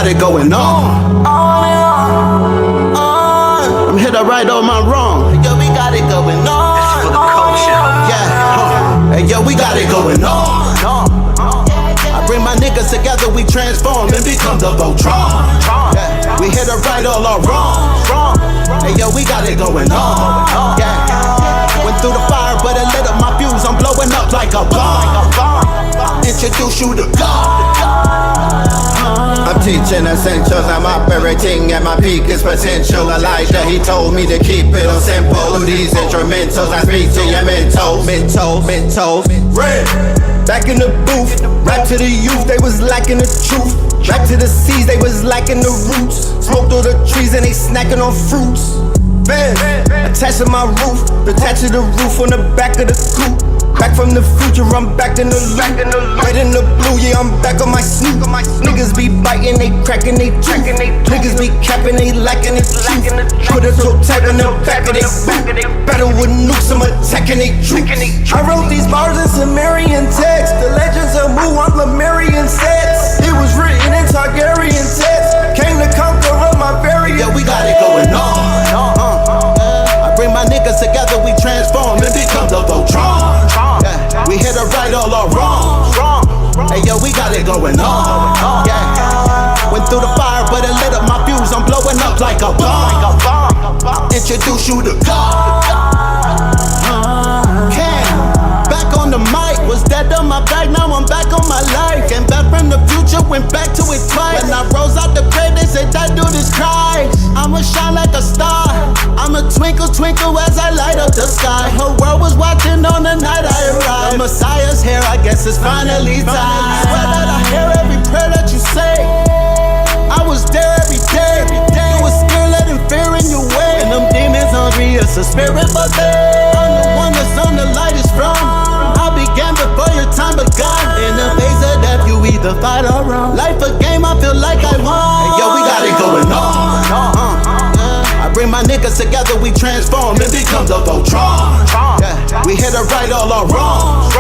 it going on. I'm here to right all my wrong. Yo, we got it going on. This is for the culture. Yeah, hey, yo, we got it going on. I bring my niggas together, we transform and become the Voltron. Yeah, we here to right all our wrong. Hey, yo, we got it going on. Yeah, went through the fire, but it lit up my fuse. I'm blowing up like a bomb. Introduce you to God. I'm teaching essentials, I'm operating at my peakest potential. Elijah, he told me to keep it on simple. These instrumentals, I speak to your mental. Red, back in the booth, rap to the youth, they was lacking the truth. Rap to the seas, they was lacking the roots. Smoke through the trees and they snacking on fruits. Fans, attached to my roof, detached to the roof on the back of the coupe. Back from the future, I'm back in the loop. Red in the blue, yeah, I'm back on my snoop. Niggas be biting, they cracking, they tooth. Niggas be capping, they lacking, they truth. Put a toe tag on the back of they boot. Battle with nukes, I'm attacking they troops. I wrote these bars in Sumerian text. The legends of Mu, I'm Lemurian sets. It was written in Targaryen text. Came to conquer up my very. Yeah, we got it going on. I bring my niggas together, we transform and become the Voltron. Yeah, we here to right all our wrong. Hey, yo, we got it going on. Yeah, went through the fire, but it lit up my fuse. I'm blowing up like a bomb. Introduce you to God. Back on the mic, was dead on my back, now I'm back on my life. Came back from the future, went back to it twice. When I rose out the grave, they said that dude is Christ. I'ma shine like a star, I'ma twinkle, twinkle as I light up the sky. Her world was watching on the night I arrived. The Messiah's here, I guess it's finally time. Swear that I hear every prayer that you say. I was there every day. You was scared, letting fear in your way. And them demons hungry, it's a spirit, but I'm the one that's on the lightest from. I began before your time begun. In the face of death, you either fight or run. Life a game, I feel like I won. Hey, yo, we got it going on. I bring my niggas together, we transform and become the Voltron. Yeah, we here to right all our wrong.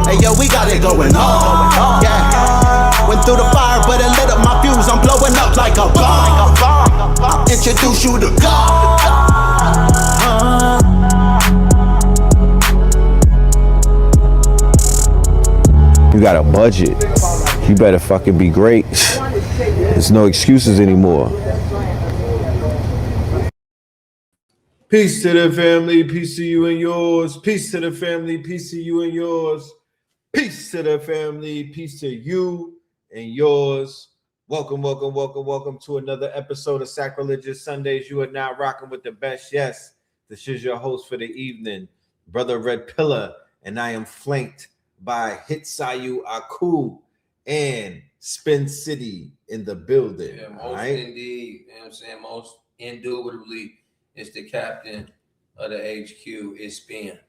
Hey, yo, we got it going on. Yeah, went through the fire, but it lit up my fuse. I'm blowing up like a bomb. Introduce you to God. You got a budget. You better fucking be great. There's no excuses anymore. Peace to the family, peace to you and yours. Peace to the family, peace to you and yours. Peace to the family, peace to you and yours. Welcome to another episode of Sacrilegious Sundays. You are now rocking with the best. Yes, this is your host for the evening, Brother Red Pillar, and I am flanked by HITSUYO Aku and Spin City in the building. Yeah, most indeed. You know what I'm saying? Most indubitably, it's the captain of the HQ. It's Spin.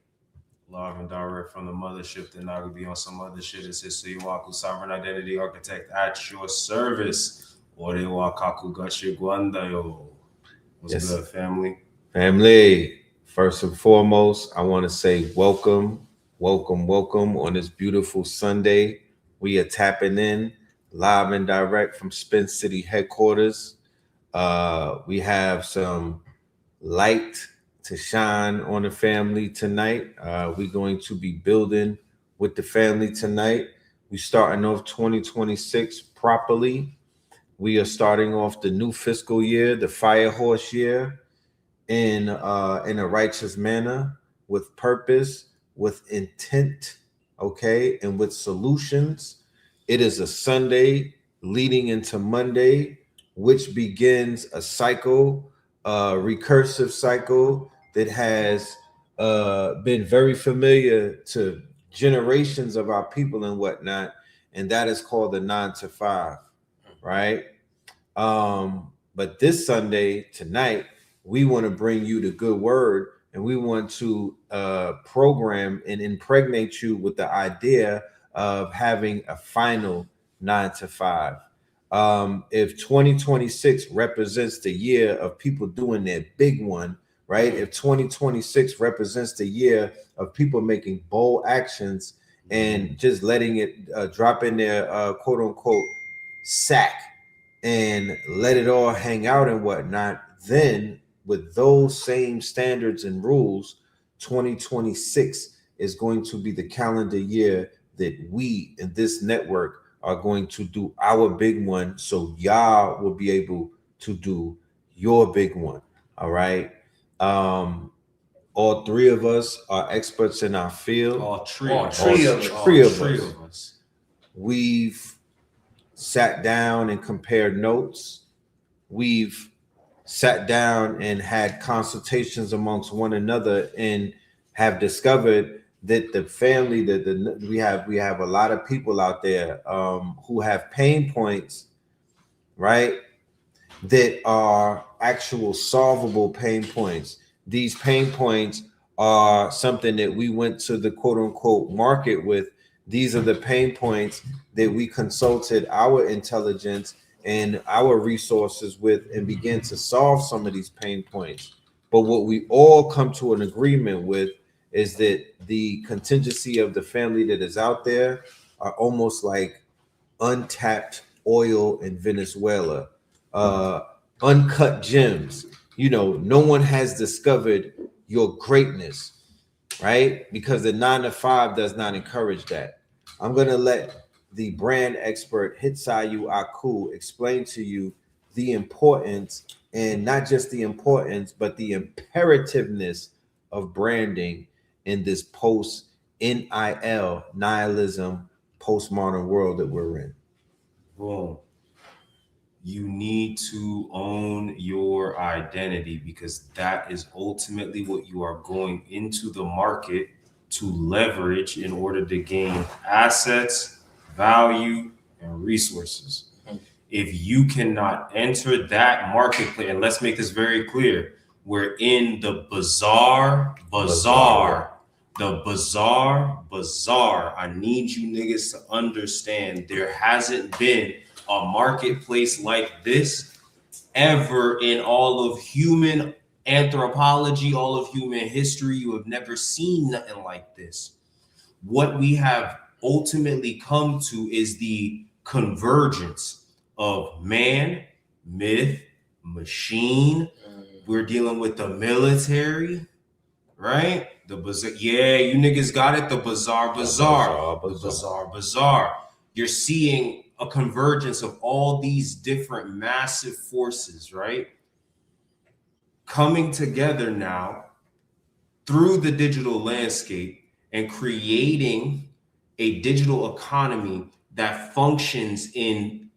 Live and direct from the mothership, then I could be on some other shit. It's HITSUYO Aku, sovereign identity architect at your service. Ore wa kakugashi guandayo. What's good, family? Family, first and foremost, I want to say welcome on this beautiful Sunday. We are tapping in live and direct from Spin City headquarters. We have some light to shine on the family tonight. We're going to be building with the family tonight. We're starting off 2026 properly. We are starting off the new fiscal year, the fire horse year, in a righteous manner, with purpose, with intent, okay, and with solutions. It is a Sunday leading into Monday, which begins a cycle, a recursive cycle that has been very familiar to generations of our people and whatnot, and that is called the 9 to 5, right? But this Sunday, tonight, we want to bring you the good word, and we want to program and impregnate you with the idea of having a final 9 to 5. If 2026 represents the year of people doing their big one, right? If 2026 represents the year of people making bold actions and just letting it drop in their quote unquote sack and let it all hang out and whatnot, then with those same standards and rules, 2026 is going to be the calendar year that we in this network are going to do our big one, so y'all will be able to do your big one. All right. All three of us are experts in our field. All three All of us. three of us. All Three of three us. of us. We've sat down and compared notes. We've sat down and had consultations amongst one another and have discovered that the family that we have a lot of people out there who have pain points, right, that are actual solvable pain points. These pain points are something that we went to the quote unquote market with. These are the pain points that we consulted our intelligence and our resources with and began to solve some of these pain points. But what we all come to an agreement with is that the contingency of the family that is out there are almost like untapped oil in Venezuela, uncut gems. You know, no one has discovered your greatness, right? Because the 9 to 5 does not encourage that. I'm going to let the brand expert HITSUYO Aku explain to you the importance, and not just the importance, but the imperativeness of branding in this post NIL nihilism postmodern world that we're in. Boom. You need to own your identity, because that is ultimately what you are going into the market to leverage in order to gain assets, value, and resources. If you cannot enter that marketplace, and let's make this very clear, we're in the bazaar. The bazaar. I need you niggas to understand there hasn't been a marketplace like this ever in all of human anthropology, all of human history. You have never seen nothing like this. What we have ultimately come to is the convergence of man, myth, machine. We're dealing with the military, right? The bazaar. Yeah, you niggas got it. The bazaar. The bazaar. You're seeing a convergence of all these different massive forces, right? Coming together now through the digital landscape and creating a digital economy that functions in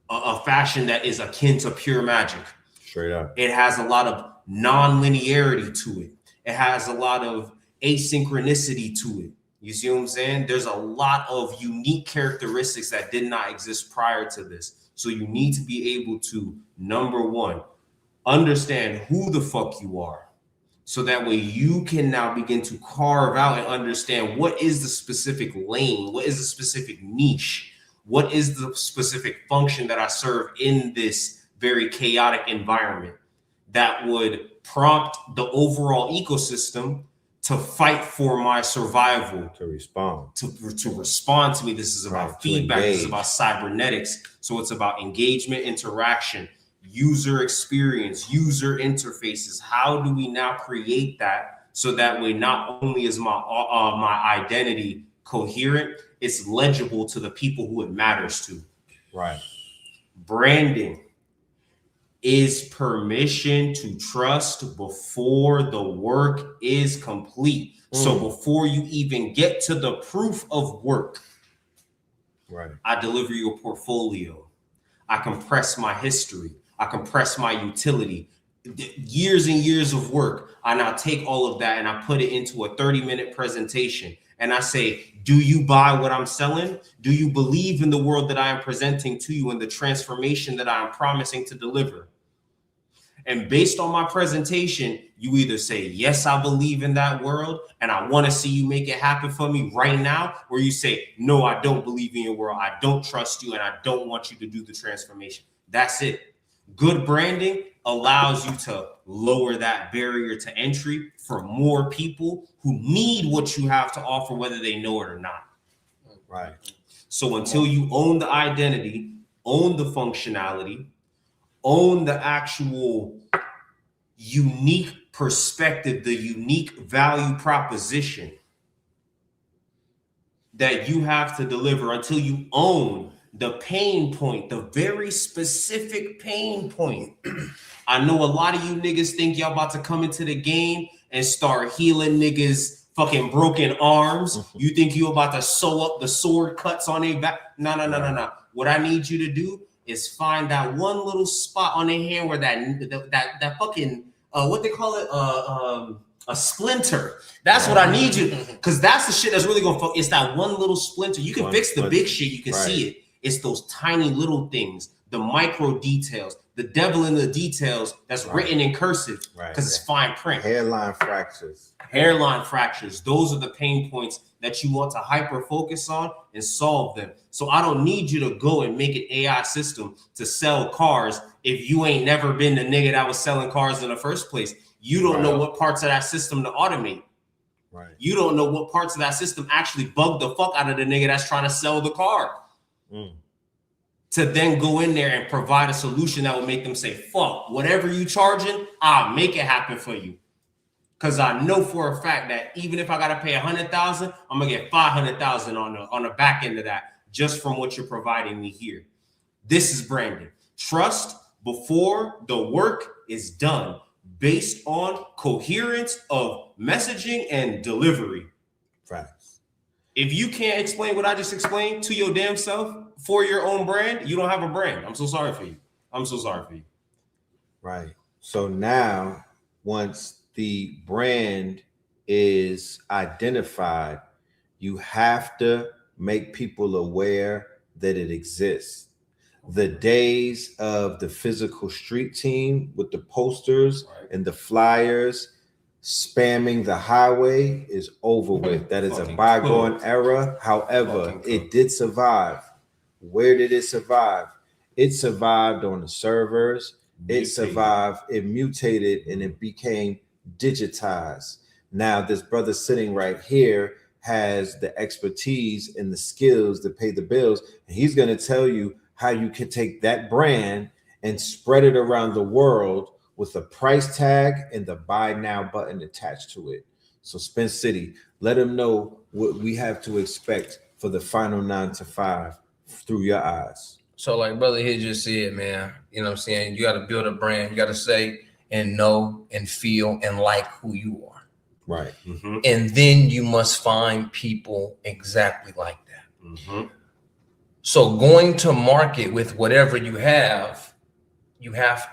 a fashion that is akin to pure magic. Straight up. It has a lot of non-linearity to it. It has a lot of asynchronicity to it. You see what I'm saying? There's a lot of unique characteristics that did not exist prior to this. So you need to be able to, number one, understand who the fuck you are. So that way you can now begin to carve out and understand what is the specific lane, what is the specific niche, what is the specific function that I serve in this very chaotic environment that would prompt the overall ecosystem to fight for my survival, To respond. to respond to me. This is about feedback. This is about cybernetics. So it's about engagement, interaction, user experience, user interfaces. How do we now create that so that way not only is my identity coherent, it's legible to the people who it matters to. Right. Branding is permission to trust before the work is complete. So before you even get to the proof of work, right, I deliver you a portfolio. I compress my history. I compress my utility. Years and years of work. I now take all of that and I put it into a 30-minute presentation. And I say, do you buy what I'm selling? Do you believe in the world that I am presenting to you and the transformation that I am promising to deliver? And based on my presentation, you either say, yes, I believe in that world and I want to see you make it happen for me right now, or you say, no, I don't believe in your world. I don't trust you and I don't want you to do the transformation. That's it. Good branding allows you to lower that barrier to entry for more people who need what you have to offer, whether they know it or not. right. So until you own the identity, own the functionality, own the actual unique perspective, the unique value proposition that you have to deliver, until you own the pain point, the very specific pain point. I know a lot of you niggas think y'all about to come into the game and start healing niggas fucking broken arms. You think you about to sew up the sword cuts on their back? No. What I need you to do is find that one little spot on their hand where that fucking what they call it, a splinter. That's what I need you, because that's the shit that's really gonna fuck. It's that one little splinter. You can fix the big shit, you can see it. It's those tiny little things, the micro details, the devil in the details that's written in cursive, because it's fine print. Hairline fractures. Hairline fractures. Those are the pain points that you want to hyper focus on and solve them. So I don't need you to go and make an AI system to sell cars if you ain't never been the nigga that was selling cars in the first place. You don't know what parts of that system to automate. Right. You don't know what parts of that system actually bug the fuck out of the nigga that's trying to sell the car. To then go in there and provide a solution that will make them say, fuck, whatever you charging, I'll make it happen for you. Because I know for a fact that even if I got to pay $100,000, I'm going to get $500,000 on the back end of that, just from what you're providing me here. This is branding. Trust before the work is done, based on coherence of messaging and delivery. Facts. If you can't explain what I just explained to your damn self for your own brand, you don't have a brand. I'm so sorry for you. I'm so sorry for you. Right. So now, once the brand is identified, you have to make people aware that it exists. The days of the physical street team with the posters and the flyers spamming the highway is over with. That is a bygone era. However, it did survive. Where did it survive? It survived on the servers. It survived, it mutated, and it became digitized. Now, this brother sitting right here has the expertise and the skills to pay the bills. And he's going to tell you how you can take that brand and spread it around the world with a price tag and the buy now button attached to it. So Spence City, let them know what we have to expect for the final 9 to 5 through your eyes. So like brother here just said, man, you know what I'm saying? You got to build a brand. You got to say and know and feel and like who you are. Right. Mm-hmm. And then you must find people exactly like that. Mm-hmm. So going to market with whatever you have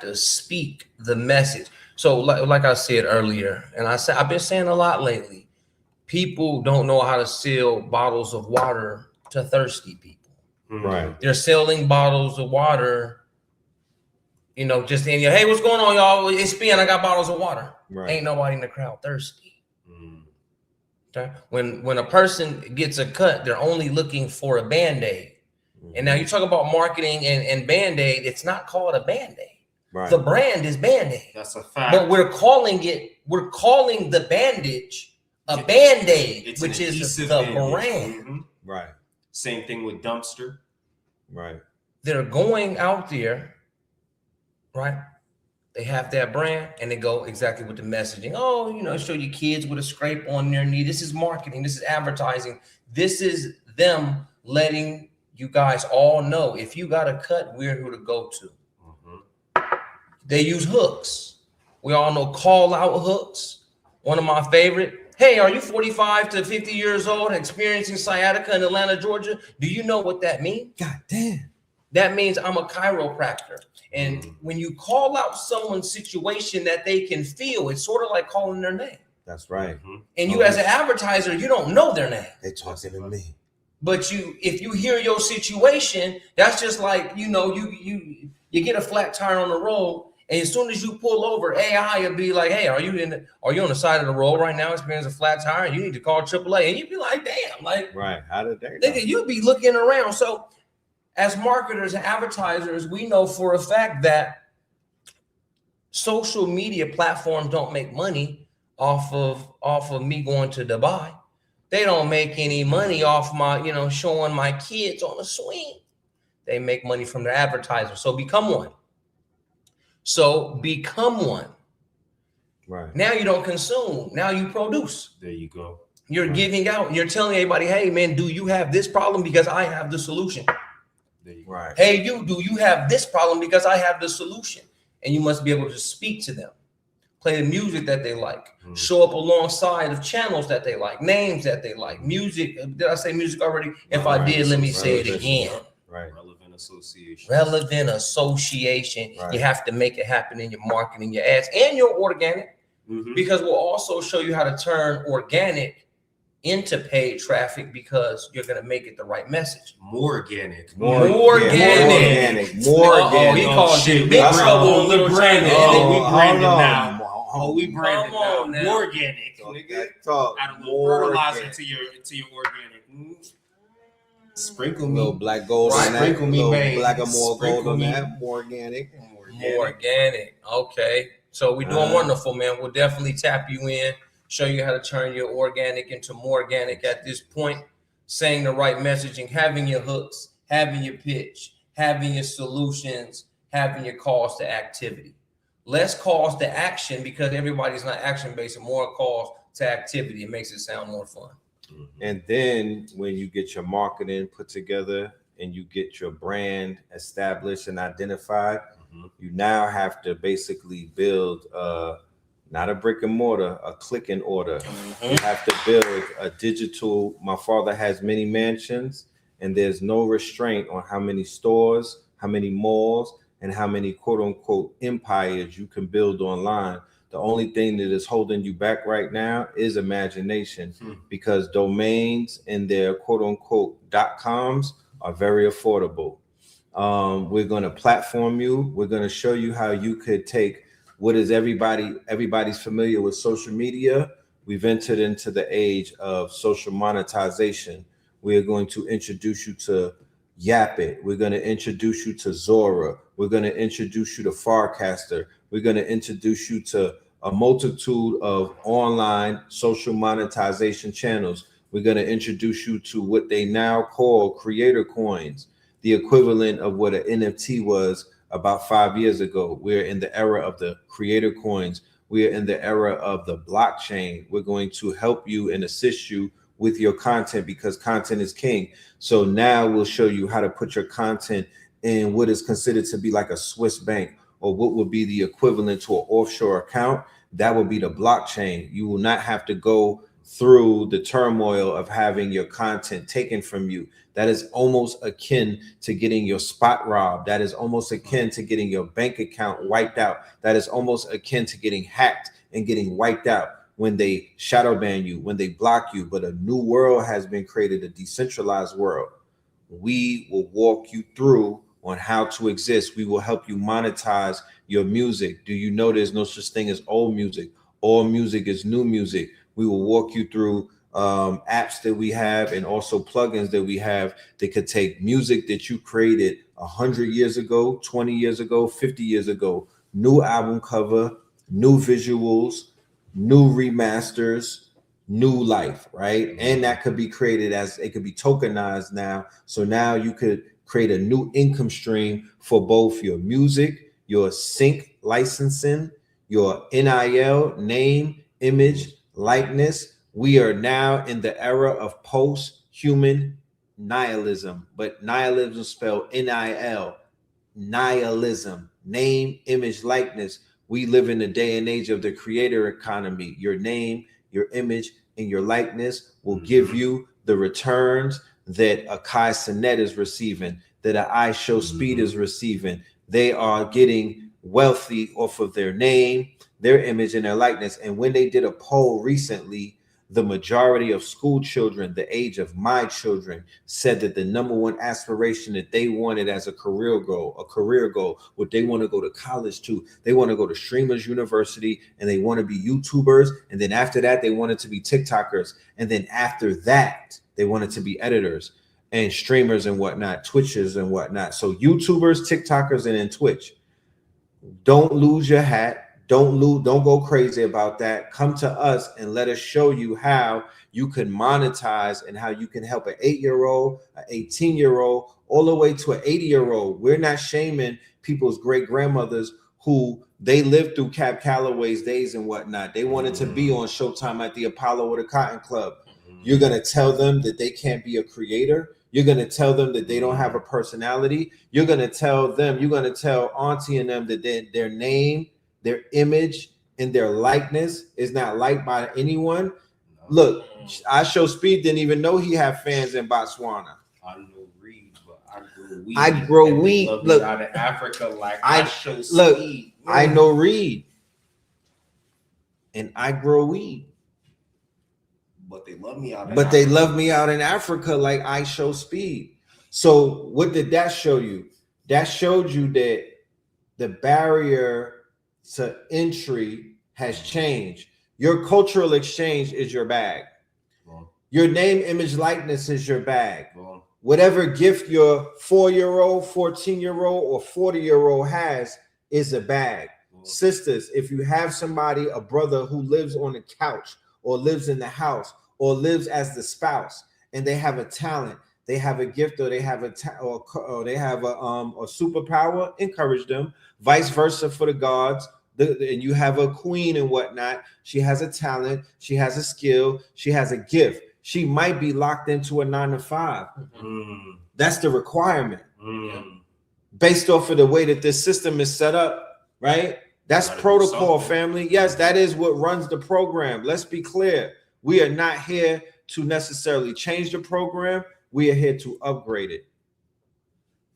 to speak the message. So like I said earlier, and I've been saying a lot lately, people don't know how to sell bottles of water to thirsty people. Right. They're selling bottles of water, you know, just in your, hey, what's going on, y'all? It's Ben, I got bottles of water. Right. Ain't nobody in the crowd thirsty. Okay. When a person gets a cut, they're only looking for a Band-Aid. And now you talk about marketing and Band-Aid, it's not called a Band-Aid. Right. The brand is Band-Aid. That's a fact. But we're calling the bandage a Band-Aid, which is the brand. Mm-hmm. Right. Same thing with dumpster. Right. They're going out there, right? They have that brand and they go exactly with the messaging. Oh, you know, show your kids with a scrape on their knee. This is marketing. This is advertising. This is them letting you guys all know if you got a cut, we're who to go to. Mm-hmm. They use hooks. We all know call out hooks. One of my favorite. Hey, are you 45 to 50 years old experiencing sciatica in Atlanta, Georgia? Do you know what that means? God damn. That means I'm a chiropractor. And when you call out someone's situation that they can feel, it's sort of like calling their name. That's right. Mm-hmm. And you as an advertiser, you don't know their name. They talking to me. But if you hear your situation, that's just like, you know, you get a flat tire on the road, and as soon as you pull over, AI will be like, hey, are you on the side of the road right now experiencing a flat tire? You need to call AAA. And you'd be like, damn, like, right. How did they know? Nigga, you'd be looking around. So as marketers and advertisers, we know for a fact that social media platforms don't make money off of me going to Dubai. They don't make any money off my, you know, showing my kids on a swing. They make money from their advertisers. So become one. So become one. Right. Now you don't consume. Now you produce. There you go. You're giving out. And you're telling everybody, hey, man, do you have this problem? Because I have the solution. There you go. Right. Hey, do you have this problem? Because I have the solution. And you must be able to speak to them. Play the music that they like. Show up alongside of channels that they like. Names that they like. Music. Did I say music already? If I did, let me say it again. Right. Relevant association. Relevant association. Right. You have to make it happen in your marketing, your ads, and your organic. Because we'll also show you how to turn organic into paid traffic because you're going to make it the right message. More organic. More organic. He He called it big trouble in Little China. We Hold branded on. now. Oh, we branded Come on now. More organic. Talk. Add a little More fertilizer organic. to your organic. Sprinkle A little me. black gold on that. Sprinkle me, Little man. black and more Sprinkle gold on me. that. More organic. More organic. Okay. So we're doing wonderful, man. We'll definitely tap you in, show you how to turn your organic into more organic at this point, saying the right messaging, having your hooks, having your pitch, having your solutions, having your calls to activity. Less calls to action because everybody's not action-based, and more calls to activity. It makes it sound more fun. And then when you get your marketing put together and you get your brand established and identified, you now have to basically build not a brick and mortar, a click and order. You have to build a digital. My father has many mansions, and there's no restraint on how many stores, how many malls, and how many quote unquote empires you can build online. The only thing that is holding you back right now is imagination, because domains and their quote unquote .coms are very affordable. We're going to platform you. We're going to show you how you could take what is everybody's familiar with social media. We've entered into the age of social monetization. We are going to introduce you to Yap It. We're going to introduce you to Zora. We're going to introduce you to Farcaster. We're going to introduce you to a multitude of online social monetization channels. We're going to introduce you to what they now call creator coins, the equivalent of what an NFT was about 5 years ago. We're in the era of the creator coins. We are in the era of the blockchain. We're going to help you and assist you with your content because content is king. So now we'll show you how to put your content in what is considered to be like a Swiss bank, or what would be the equivalent to an offshore account. That would be the blockchain. You will not have to go through the turmoil of having your content taken from you. That is almost akin to getting your spot robbed. That is almost akin to getting your bank account wiped out. That is almost akin to getting hacked and getting wiped out when they shadow ban you, when they block you. But a new world has been created, a decentralized world. We will walk you through on how to exist. We will help you monetize your music. Do you know there's no such thing as old music? All music is new music. We will walk you through apps that we have and also plugins that we have that could take music that you created 100 years ago, 20 years ago, 50 years ago, new album cover, new visuals, new remasters, new life, right? And that could be created as, it could be tokenized now. So now you could create a new income stream for both your music, your sync licensing, your NIL, name, image, likeness. We are now in the era of post-human nihilism, but nihilism spelled N-I-L, nihilism, name, image, likeness. We live in the day and age of the creator economy. Your name, your image, and your likeness will give you the returns that a Kai Cenat is receiving, that an iShowSpeed is receiving. They are getting wealthy off of their name, their image, and their likeness. And when they did a poll recently, the majority of school children, the age of my children, said that the number one aspiration that they wanted as a career goal, what they want to go to college to, they want to go to Streamers University, and they want to be YouTubers. And then after that, they wanted to be TikTokers. And then after that, they wanted to be editors and streamers and whatnot, Twitchers and whatnot. So YouTubers, TikTokers, and then Twitch. Don't lose your hat. Don't go crazy about that. Come to us and let us show you how you can monetize and how you can help an 8-year-old, an 18-year-old, all the way to an 80-year-old. We're not shaming people's great grandmothers who they lived through Cap Calloway's days and whatnot. They wanted to be on Showtime at the Apollo or the Cotton Club. You're going to tell them that they can't be a creator. You're going to tell them that they don't have a personality. You're going to tell Auntie and them that their name, their image, and their likeness is not liked by anyone. Look, I Show Speed didn't even know he had fans in Botswana. I know Reed, but I grow weed. I grow weed. Look, out of Africa, like I Show look. Speed. I know Reed, and I grow weed. But they love me out. They love me out in Africa, like I Show Speed. So what did that show you? That showed you that the barrier to entry has changed. Your cultural exchange is your bag. Your name, image, likeness is your bag. Whatever gift your 4-year-old, 14-year-old, or 40-year-old has is a bag. Sisters, if you have somebody, a brother who lives on the couch or lives in the house or lives as the spouse, and they have a talent, they have a gift, or they have a superpower, encourage them. Vice versa for the gods. And you have a queen and whatnot. She has a talent, she has a skill, she has a gift. She might be locked into a 9-to-5. That's the requirement. Based off of the way that this system is set up, right? That's protocol, family. Yes, that is what runs the program. Let's be clear. We are not here to necessarily change the program. We are here to upgrade it.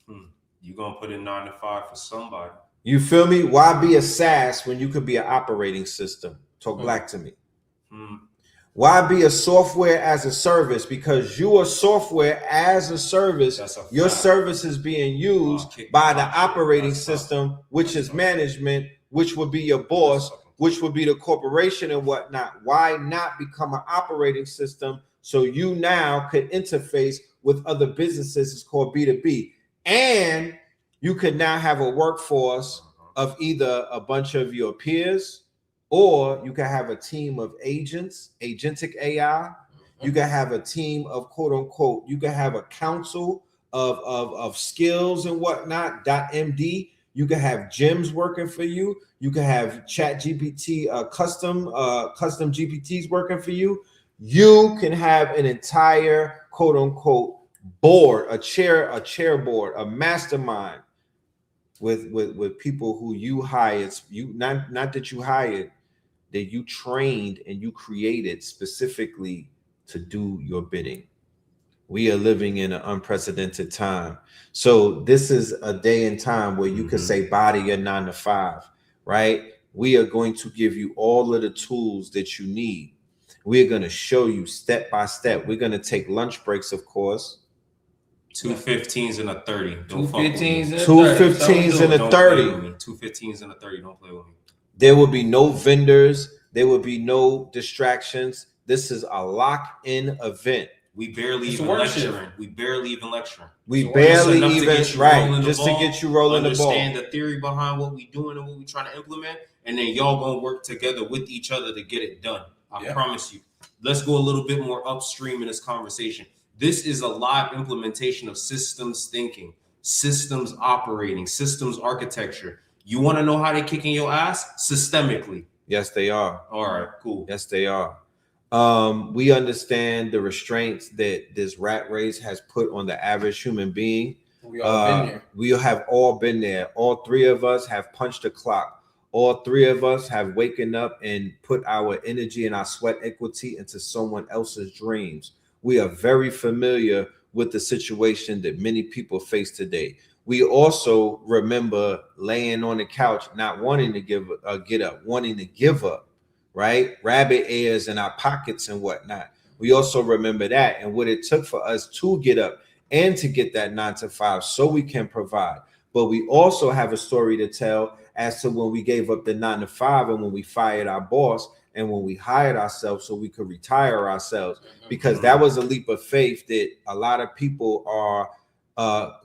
You're going to put in 9-to-5 for somebody. You feel me? Why be a SaaS when you could be an operating system? Talk black to me. Why be a software as a service? Because you are software as a service. Your service is being used by the operating system, which is management, which would be your boss, which would be the corporation and whatnot. Why not become an operating system so you now could interface with other businesses? It's called B2B. And you could now have a workforce of either a bunch of your peers, or you can have a team of agents, agentic AI. You can have a team of quote unquote, you can have a council of skills and whatnot, .md. You can have gyms working for you. You can have chat GPT, custom GPTs working for you. You can have an entire quote unquote board, a chair board, a mastermind with people who you hired, not that you hired, that you trained and you created specifically to do your bidding. We are living in an unprecedented time. So this is a day and time where you could say bye to your 9-to-5, right? We are going to give you all of the tools that you need. We're going to show you step by step. We're going to take lunch breaks, of course. 2 15s and a 30. 2 15s and a 2 15s and a 30. 2 15s and a 30. Don't play with me. There will be no vendors. There will be no distractions. This is a lock-in event. We barely even lecturing. We barely even lecturing. We barely even, right, just to get you rolling the ball. Understand the theory behind what we doing and what we trying to implement, and then y'all gonna work together with each other to get it done. I promise you. Let's go a little bit more upstream in this conversation. This is a live implementation of systems thinking, systems operating, systems architecture. You want to know how they're kicking your ass? Systemically. Yes, they are. All right, cool. Yes, they are. We understand the restraints that this rat race has put on the average human being. We all been there. We have all been there. All three of us have punched the clock. All three of us have waken up and put our energy and our sweat equity into someone else's dreams. We are very familiar with the situation that many people face today. We also remember laying on the couch, not wanting to get up, wanting to give up, right? Rabbit ears in our pockets and whatnot. We also remember that and what it took for us to get up and to get that 9-to-5 so we can provide. But we also have a story to tell as to when we gave up the 9-to-5 and when we fired our boss and when we hired ourselves so we could retire ourselves, because that was a leap of faith that a lot of people are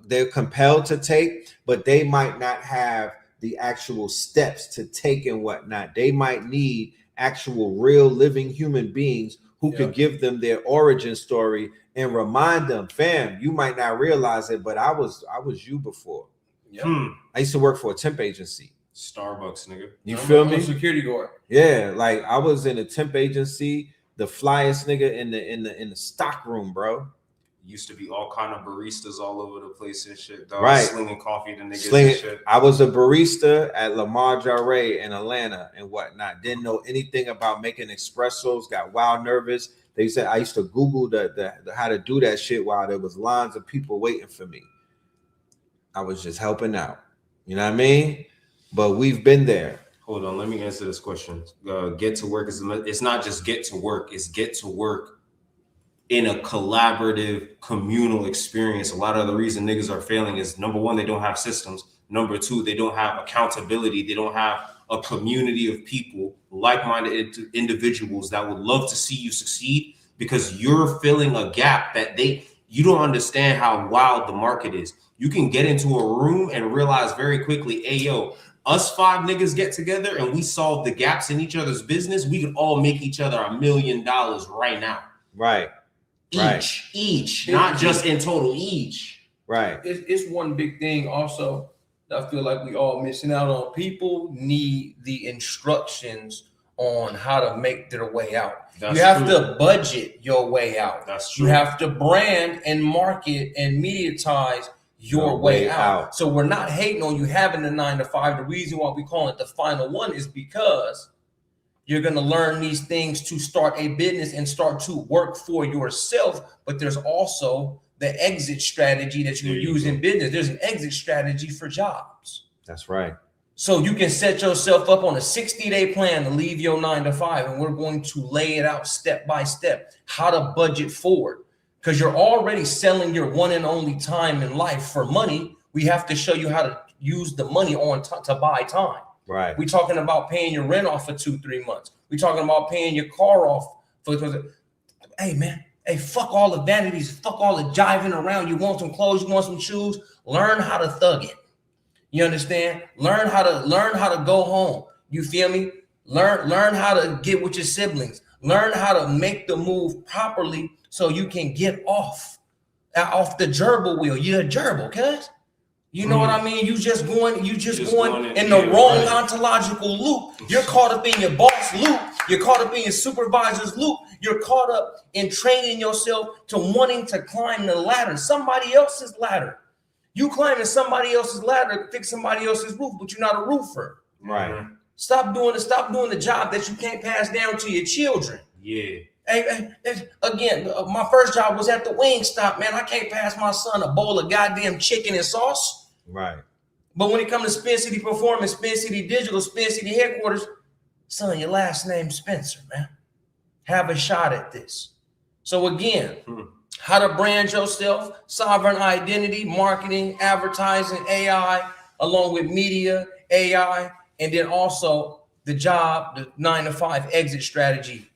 they're compelled to take, but they might not have the actual steps to take and whatnot. They might need actual real living human beings who could give them their origin story and remind them, fam, you might not realize it, but I was you before. I used to work for a temp agency. Starbucks, nigga. You feel me? Security guard. Yeah, like I was in a temp agency, the flyest nigga in the stock room, bro. Used to be all kind of baristas all over the place and shit, dog. Right. Slinging coffee to niggas and shit. I was a barista at Lamar Jarre in Atlanta and whatnot. Didn't know anything about making espressos. Got wild nervous. They said I used to Google the how to do that shit while there was lines of people waiting for me. I was just helping out. You know what I mean? But we've been there. Hold on, let me answer this question. Get to work it's not just get to work, it's get to work in a collaborative, communal experience. A lot of the reason niggas are failing is, number one, they don't have systems. Number two, they don't have accountability. They don't have a community of people, like-minded individuals that would love to see you succeed, because you're filling a gap that you don't understand how wild the market is. You can get into a room and realize very quickly, hey, yo, us 5 niggas get together and we solve the gaps in each other's business. We can all make each other $1 million right now. Right. Each, not just in total, each. Right. It's one big thing also that I feel like we all missing out on. People need the instructions on how to make their way out. That's you have true. to budget your way out. That's true. You have to brand and market and mediatize your way out. So we're not hating on you having the 9 to 5. The reason why we call it the final one is because you're going to learn these things to start a business and start to work for yourself. But there's also the exit strategy that you use in business. There's an exit strategy for jobs. That's right. So you can set yourself up on a 60-day plan to leave your 9 to 5. And we're going to lay it out step by step, how to budget forward. Because you're already selling your one and only time in life for money. We have to show you how to use the money to buy time. Right. We're talking about paying your rent off for 2-3 months. We're talking about paying your car off for. Hey, man. Hey, fuck all the vanities. Fuck all the jiving around. You want some clothes? You want some shoes? Learn how to thug it. You understand? Learn how to go home. You feel me? Learn how to get with your siblings. Learn how to make the move properly so you can get off the gerbil wheel. You're a gerbil, cuz. You know what I mean? You just going in the wrong ontological loop. You're caught up in your boss loop. You're caught up in your supervisor's loop. You're caught up in training yourself to wanting to climb the ladder, somebody else's ladder. You climbing somebody else's ladder to fix somebody else's roof, but you're not a roofer. Right. Stop doing the job that you can't pass down to your children. Yeah. Hey, again, my first job was at the Wingstop, man. I can't pass my son a bowl of goddamn chicken and sauce. Right. But when it comes to Spin City Performance, Spin City Digital, Spin City Headquarters, son, your last name Spencer, man. Have a shot at this. So again, how to brand yourself, sovereign identity, marketing, advertising, AI, along with media, AI, and then also the job, the 9 to 5 exit strategy.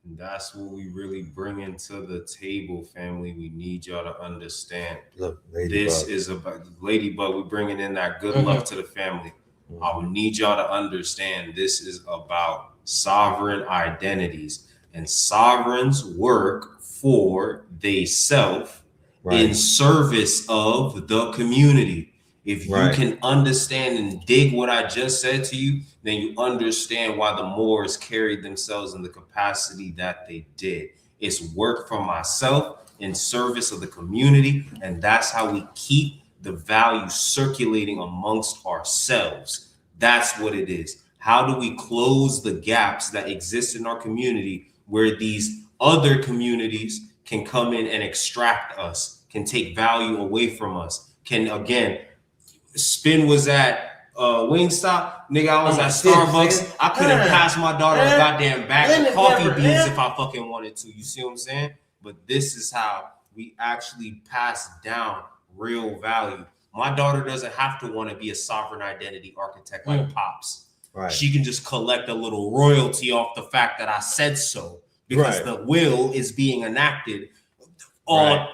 That's what we really bring into the table, family. We need y'all to understand. Look, this is about Ladybug. We're bringing in that good luck to the family. I would need y'all to understand this is about sovereign identities, and sovereigns work for they self in service of the community. If you can understand and dig what I just said to you, then you understand why the Moors carried themselves in the capacity that they did. It's work for myself in service of the community, and that's how we keep the value circulating amongst ourselves. That's what it is. How do we close the gaps that exist in our community where these other communities can come in and extract us, can take value away from us, can, again, Spin was at Wingstop, nigga. I was at Starbucks. I couldn't pass my daughter a goddamn bag of coffee beans if I fucking wanted to. You see what I'm saying? But this is how we actually pass down real value. My daughter doesn't have to want to be a sovereign identity architect like Pops. Right. She can just collect a little royalty off the fact that I said so, because the will is being enacted all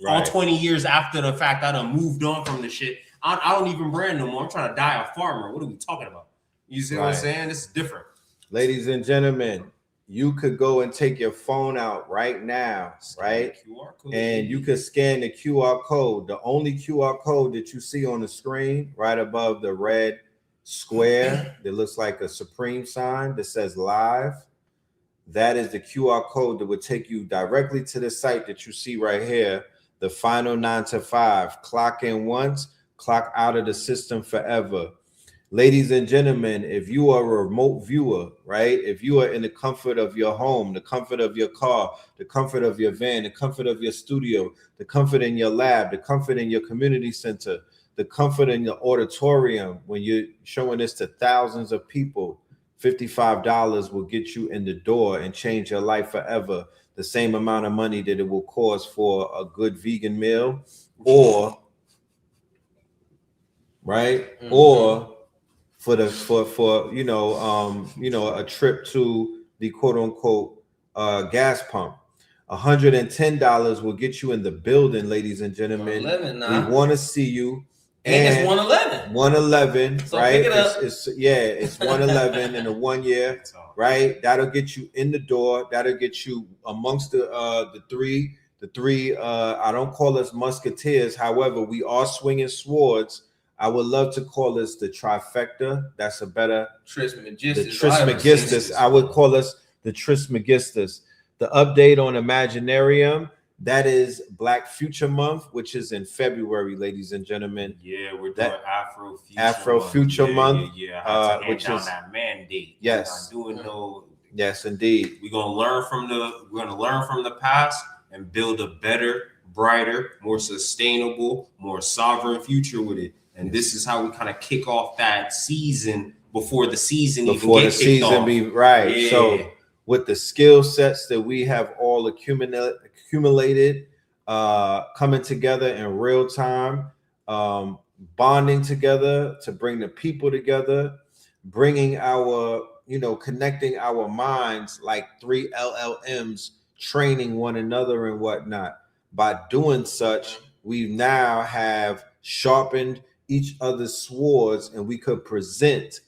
20 years after the fact. I done moved on from the shit. I don't even brand no more. I'm trying to die a farmer. What are we talking about? You see what I'm saying? This is different. Ladies and gentlemen, you could go and take your phone out right now, right? QR code. And you could scan the QR code. The only QR code that you see on the screen right above the red square that looks like a Supreme sign that says live, that is the QR code that would take you directly to the site that you see right here, the final 9 to 5. Clock in once, clock out of the system forever. Ladies and gentlemen, if you are a remote viewer, right? If you are in the comfort of your home, the comfort of your car, the comfort of your van, the comfort of your studio, the comfort in your lab, the comfort in your community center, the comfort in your auditorium, when you're showing this to thousands of people, $55 will get you in the door and change your life forever. The same amount of money that it will cost for a good vegan meal, or right, or for the for a trip to the quote unquote gas pump. $110 will get you in the building, ladies and gentlemen. We want to see you. And it's 111. 111, So right? pick it up. It's 111 in a 1 year, right? That'll get you in the door. That'll get you amongst the three. I don't call us musketeers. However, we are swinging swords. I would love to call us the trifecta. That's a better Trismegistus. I would call us the Trismegistus. The update on Imaginarium, that is Black Future Month, which is in February, ladies and gentlemen. Yeah, we're doing Afro Future Month. Yeah, which is that mandate. Yes. Yes, indeed. We're gonna learn from the past and build a better, brighter, more sustainable, more sovereign future with it. And this is how we kind of kick off that season before the season be right. Yeah. So with the skill sets that we have all accumulated, coming together in real time, bonding together to bring the people together, bringing our, connecting our minds like 3 LLMs, training one another and whatnot. By doing such, we now have sharpened each other's swords, and we could present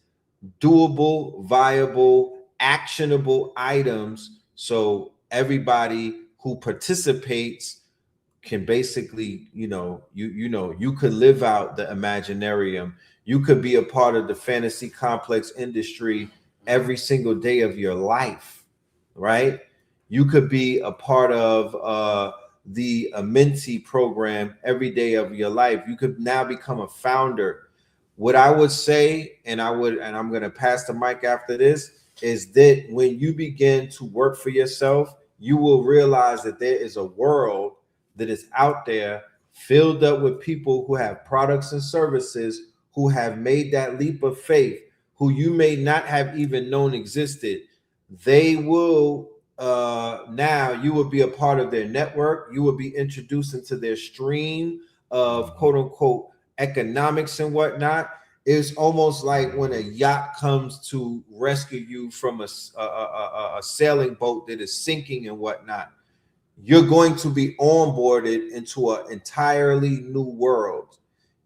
doable, viable, actionable items, so everybody who participates can basically, you could live out the Imaginarium. You could be a part of the fantasy complex industry every single day of your life, right? You could be a part of the Amenti program every day of your life. You could now become a founder. What I would say, and I'm going to pass the mic after this, is that when you begin to work for yourself, you will realize that there is a world that is out there filled up with people who have products and services, who have made that leap of faith, who you may not have even known existed. They will now, you will be a part of their network. You will be introduced into their stream of quote unquote economics and whatnot. It's almost like when a yacht comes to rescue you from a sailing boat that is sinking and whatnot. You're going to be onboarded into an entirely new world.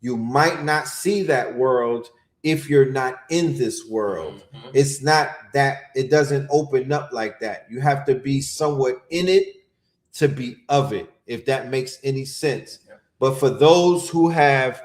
You might not see that world if you're not in this world. It's not that, it doesn't open up like that. You have to be somewhat in it to be of it, if that makes any sense. But for those who have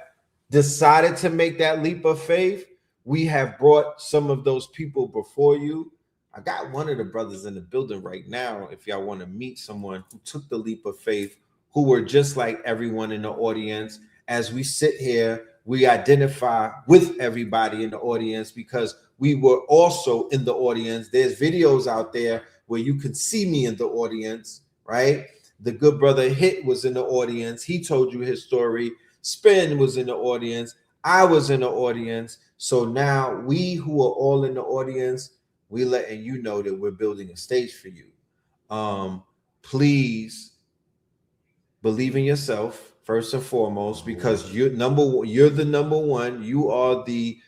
decided to make that leap of faith, we have brought some of those people before you. I got one of the brothers in the building right now, if y'all want to meet someone who took the leap of faith, who were just like everyone in the audience. As we sit here, we identify with everybody in the audience because we were also in the audience. There's videos out there where you can see me in the audience, right? The good brother Hit was in the audience. He told you his story. Spin was in the audience. I was in the audience. So now we who are all in the audience, we letting you know that we're building a stage for you. Please believe in yourself first and foremost, because you're the number one. You are the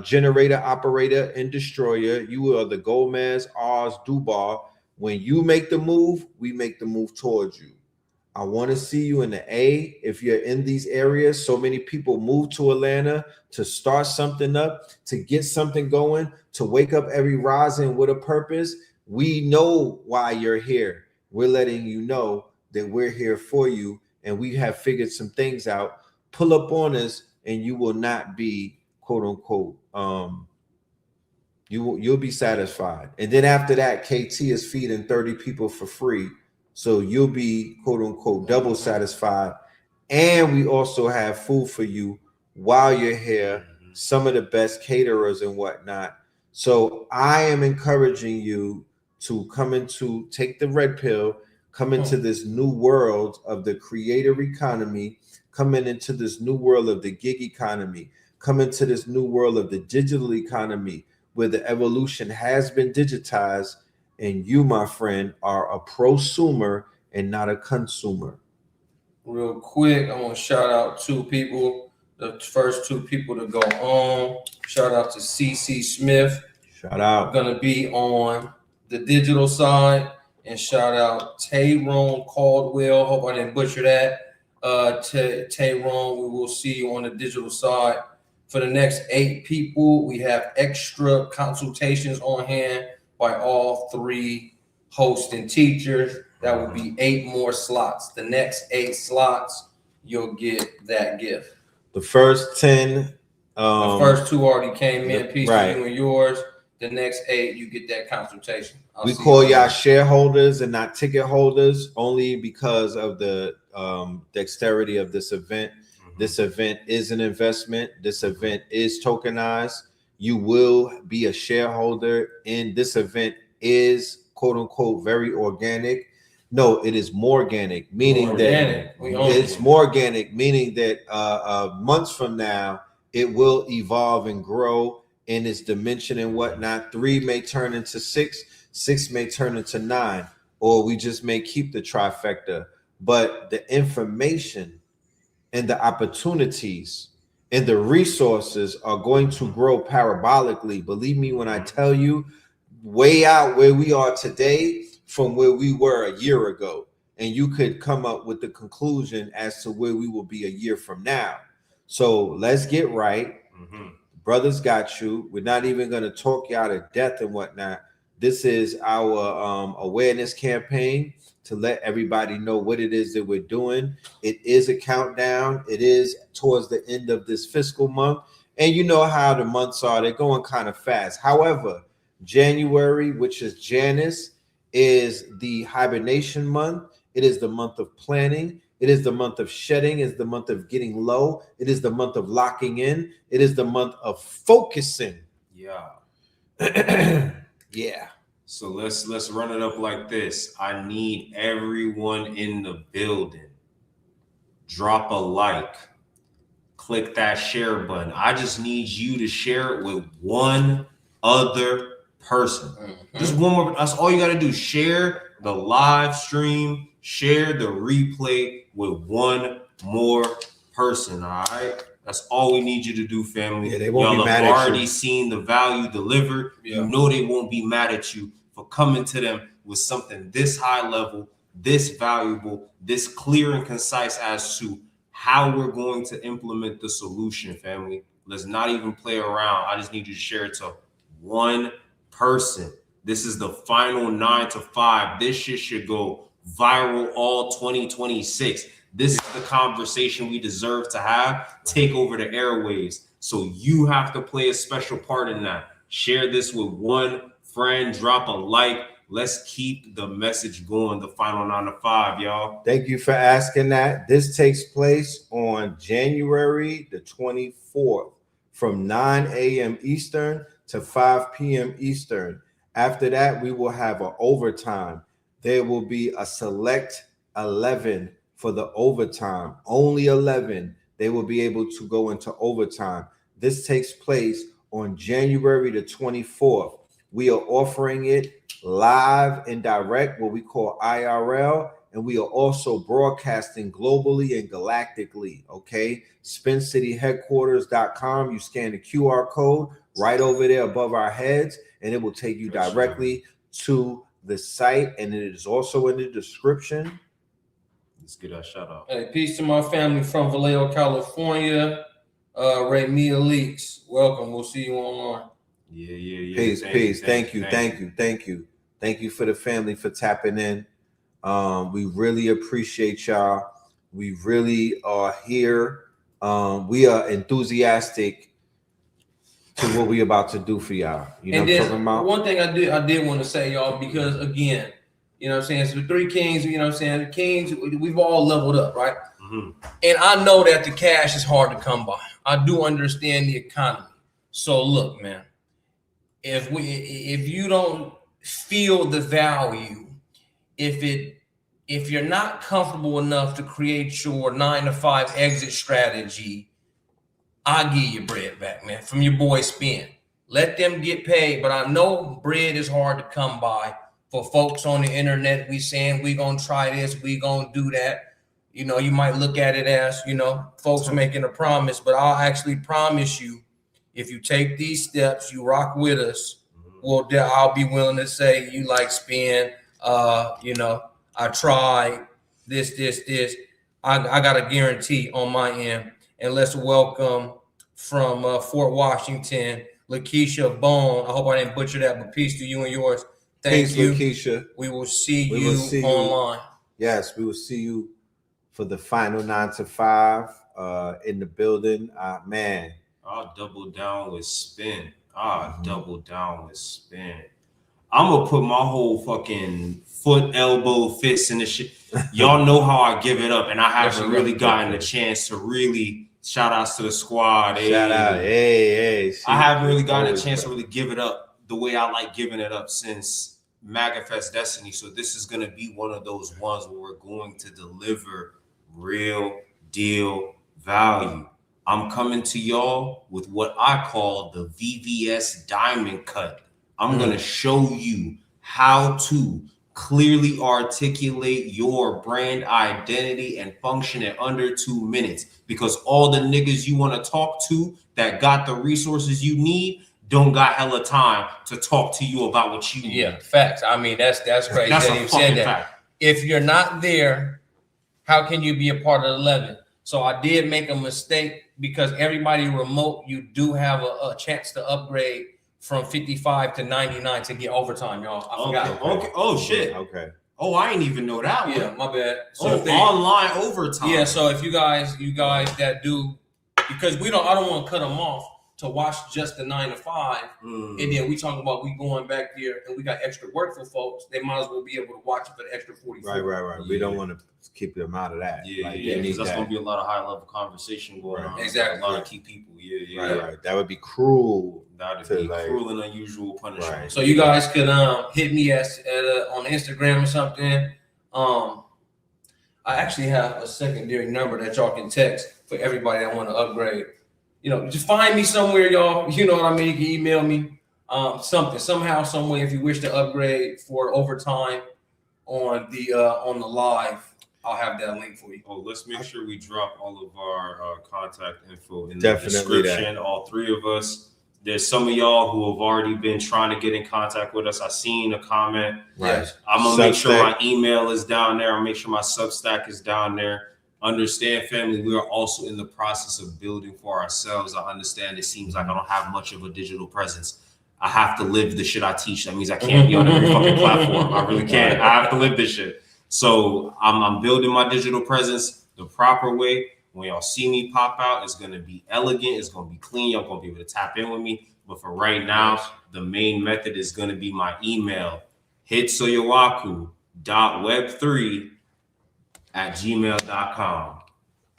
generator, operator, and destroyer. You are the Gomez, Oz, Dubar. When you make the move, we make the move towards you. I want to see you in the A. If you're in these areas, so many people move to Atlanta to start something up, to get something going, to wake up every rising with a purpose. We know why you're here. We're letting you know that we're here for you, and we have figured some things out. Pull up on us, and you will not be quote unquote. You'll be satisfied. And then after that, KT is feeding 30 people for free, so you'll be quote unquote double satisfied. And we also have food for you while you're here. Some of the best caterers and whatnot. So I am encouraging you to take the red pill, come into this new world of the creator economy, coming into this new world of the gig economy, come into this new world of the digital economy, where the evolution has been digitized, and you, my friend, are a prosumer and not a consumer. Real quick, I want to shout out two people. The first two people to go on. Shout out to CC Smith. Shout out. Gonna be on the digital side. And shout out Tyrone Caldwell. Hope I didn't butcher that. Tyrone, we will see you on the digital side. For the next 8 people, we have extra consultations on hand by all 3 hosts and teachers. That will be 8 more slots. The next 8 slots, you'll get that gift. The first 10. The first 2 already came in. Peace right. to you and yours. The next 8, you get that consultation. We call y'all shareholders and not ticket holders, only because of the dexterity of this event. This event is an investment. This event is tokenized. You will be a shareholder, and this event is quote unquote very organic. No, it is more organic, meaning that it's more organic, meaning that months from now it will evolve and grow in its dimension and whatnot. 3 may turn into 6, 6 may turn into 9, or we just may keep the trifecta. But the information and the opportunities and the resources are going to grow parabolically. Believe me when I tell you, way out where we are today from where we were a year ago. And you could come up with the conclusion as to where we will be a year from now. So let's get right. Brothers got you. We're not even going to talk you out of death and whatnot. This is our awareness campaign to let everybody know what it is that we're doing. It is a countdown. It is towards the end of this fiscal month. And you know how the months are. They're going kind of fast. However, January, which is Janus, is the hibernation month. It is the month of planning. It is the month of shedding. It's the month of getting low. It is the month of locking in. It is the month of focusing. Yeah. Yeah. So let's run it up like this. I need everyone in the building. Drop a like. Click that share button. I just need you to share it with one other person. Just one more. That's all you got to do. Share the live stream. Share the replay with one more person. All right. That's all we need you to do, family. Yeah, they won't Y'all be mad have at already you. seen the value delivered. Yeah. You know they won't be mad at you for coming to them with something this high level, this valuable, this clear and concise as to how we're going to implement the solution, family. Let's not even play around. I just need you to share it to one person. This is the final 9 to 5. This shit should go viral all 2026. This is the conversation we deserve to have. Take over the airwaves. So you have to play a special part in that. Share this with one friend. Drop a like. Let's keep the message going. The final 9 to 5, y'all. Thank you for asking that. This takes place on January the 24th from 9 a.m. Eastern to 5 p.m. Eastern. After that, we will have an overtime. There will be a select 11 for the overtime. Only 11. They will be able to go into overtime. This takes place on January the 24th. We are offering it live and direct, what we call IRL, and we are also broadcasting globally and galactically. Okay, SpinCityHeadquarters.com. You scan the QR code right over there above our heads, and it will take you directly to the site, and it is also in the description. Let's get that shout out. Hey, peace to my family from Vallejo, California. Ray Mia Leaks, welcome. We'll see you online. Yeah. Peace. Thank you. Thank you for the family for tapping in. We really appreciate y'all. We really are here. We are enthusiastic to what we about to do for y'all. You know And what I'm then talking about? one thing I did want to say, y'all, because again, you know what I'm saying, so the three kings, you know what I'm saying, the kings, we've all leveled up, right? Mhm. And I know that the cash is hard to come by. I do understand the economy. So look, man, if you don't feel the value, if you're not comfortable enough to create your 9-to-5 exit strategy, I'll give you bread back, man, from your boy Spin. Let them get paid, but I know bread is hard to come by. For folks on the internet, we saying we gonna try this, we gonna do that. You know, you might look at it as, you know, folks making a promise, but I'll actually promise you, if you take these steps, you rock with us, well, I'll be willing to say you like Spin. You know, I tried this. I got a guarantee on my end. And let's welcome from Fort Washington, Lakeisha Bone. I hope I didn't butcher that, but peace to you and yours. Thank Peace, you. Lakeisha. We will see We you will see you. online. Yes, we will see you for the final 9-to-5 in the building. Man, I'll double down with Spin. Double down with Spin. I'm gonna put my whole fucking foot, elbow, fist in the shit. Y'all know how I give it up, and I haven't really gotten a chance to really shout outs to the squad. shout out. Hey. I haven't really gotten a chance to really give it up the way I like giving it up since MAGAfest Destiny. So this is gonna be one of those ones where we're going to deliver real deal value. I'm coming to y'all with what I call the VVS Diamond Cut. I'm going to show you how to clearly articulate your brand identity and function in under 2 minutes, because all the niggas you want to talk to that got the resources you need don't got hella time to talk to you about what you need. Yeah, facts. I mean, that's crazy. That's that a you fucking said that. fact. If you're not there, how can you be a part of the 11? So I did make a mistake because everybody remote, you do have a chance to upgrade from 55 to 99 to get overtime, y'all. I forgot. Okay. Oh, shit. Okay. Oh, I ain't even know that one. Yeah, my bad. So Online overtime. Yeah, so if you guys that do, because I don't want to cut them off to watch just the 9-to-5, and then we talking about we going back there and we got extra work for folks. They might as well be able to watch it for the extra 44. Right. We don't want to keep them out of that. Yeah, Like, because that's going to be a lot of high level conversation going on. Exactly. A lot of key people. Yeah. Right. That would be cruel. That To, would be like, cruel and unusual punishment. Right. So you guys could hit me at on Instagram or something. I actually have a secondary number that y'all can text for everybody that want to upgrade. You know, just find me somewhere, y'all. You know what I mean? You can email me somehow, some way. If you wish to upgrade for overtime on the live, I'll have that link for you. Oh, let's make sure we drop all of our contact info in Definitely the description. All three of us. There's some of y'all who have already been trying to get in contact with us. I seen a comment. Right. I'm gonna make sure my email is down there. I'll make sure my Substack is down there. Understand, family, we are also in the process of building for ourselves. I understand it seems like I don't have much of a digital presence. I have to live the shit I teach. That means I can't be on every fucking platform. I really can't. I have to live this shit. So I'm building my digital presence the proper way. When y'all see me pop out, it's going to be elegant. It's going to be clean. Y'all going to be able to tap in with me. But for right now, the main method is going to be my email, hitsuyoaku.web3@gmail.com.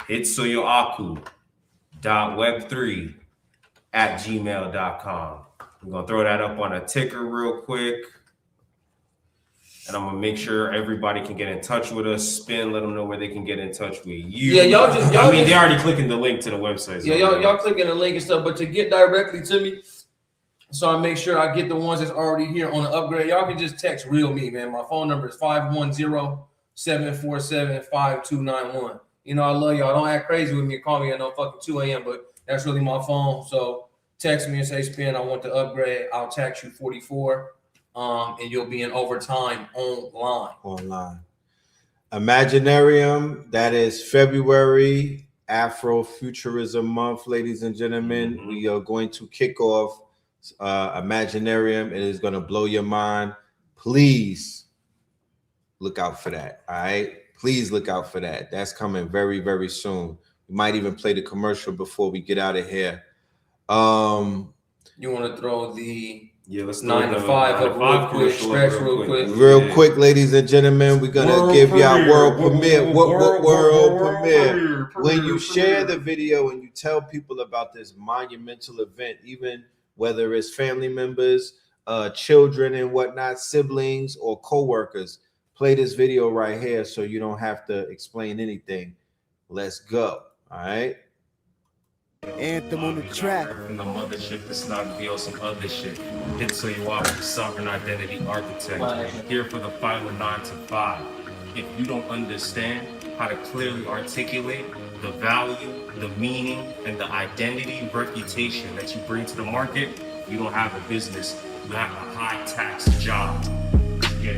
hitsuyoaku.web3@gmail.com. I'm going to throw that up on a ticker real quick. And I'm going to make sure everybody can get in touch with us. Spin, let them know where they can get in touch with you. Yeah, y'all they're already clicking the link to the website. Yeah, y'all clicking the link and stuff, but to get directly to me, so I make sure I get the ones that's already here on the upgrade. Y'all can just text real me, man. My phone number is 510-747-5291. You know, I love y'all. Don't act crazy with me. Call me at no fucking 2 a.m., but that's really my phone. So text me and say, Spin, I want to upgrade. I'll tax you 44. And you'll be in overtime online. Imaginarium, that is February, Afrofuturism Month, ladies and gentlemen. We are going to kick off Imaginarium. It is going to blow your mind. please look out for that. All right, please look out for that. That's coming very, very soon. We might even play the commercial before we get out of here. You want to throw the 9 to 5 up real quick, stretch real quick. Real quick, ladies and gentlemen, we're gonna give y'all world premiere. World premiere. When you share the video and you tell people about this monumental event, even whether it's family members, children and whatnot, siblings or co-workers, play this video right here so you don't have to explain anything. Let's go. All right. Anthem on the track. From the mothership, it's not gonna be on some other shit. HITSUYO, sovereign identity architect. Here for the final 9 to 5. If you don't understand how to clearly articulate the value, the meaning, and the identity reputation that you bring to the market, you don't have a business. You have a high tax job. Yeah.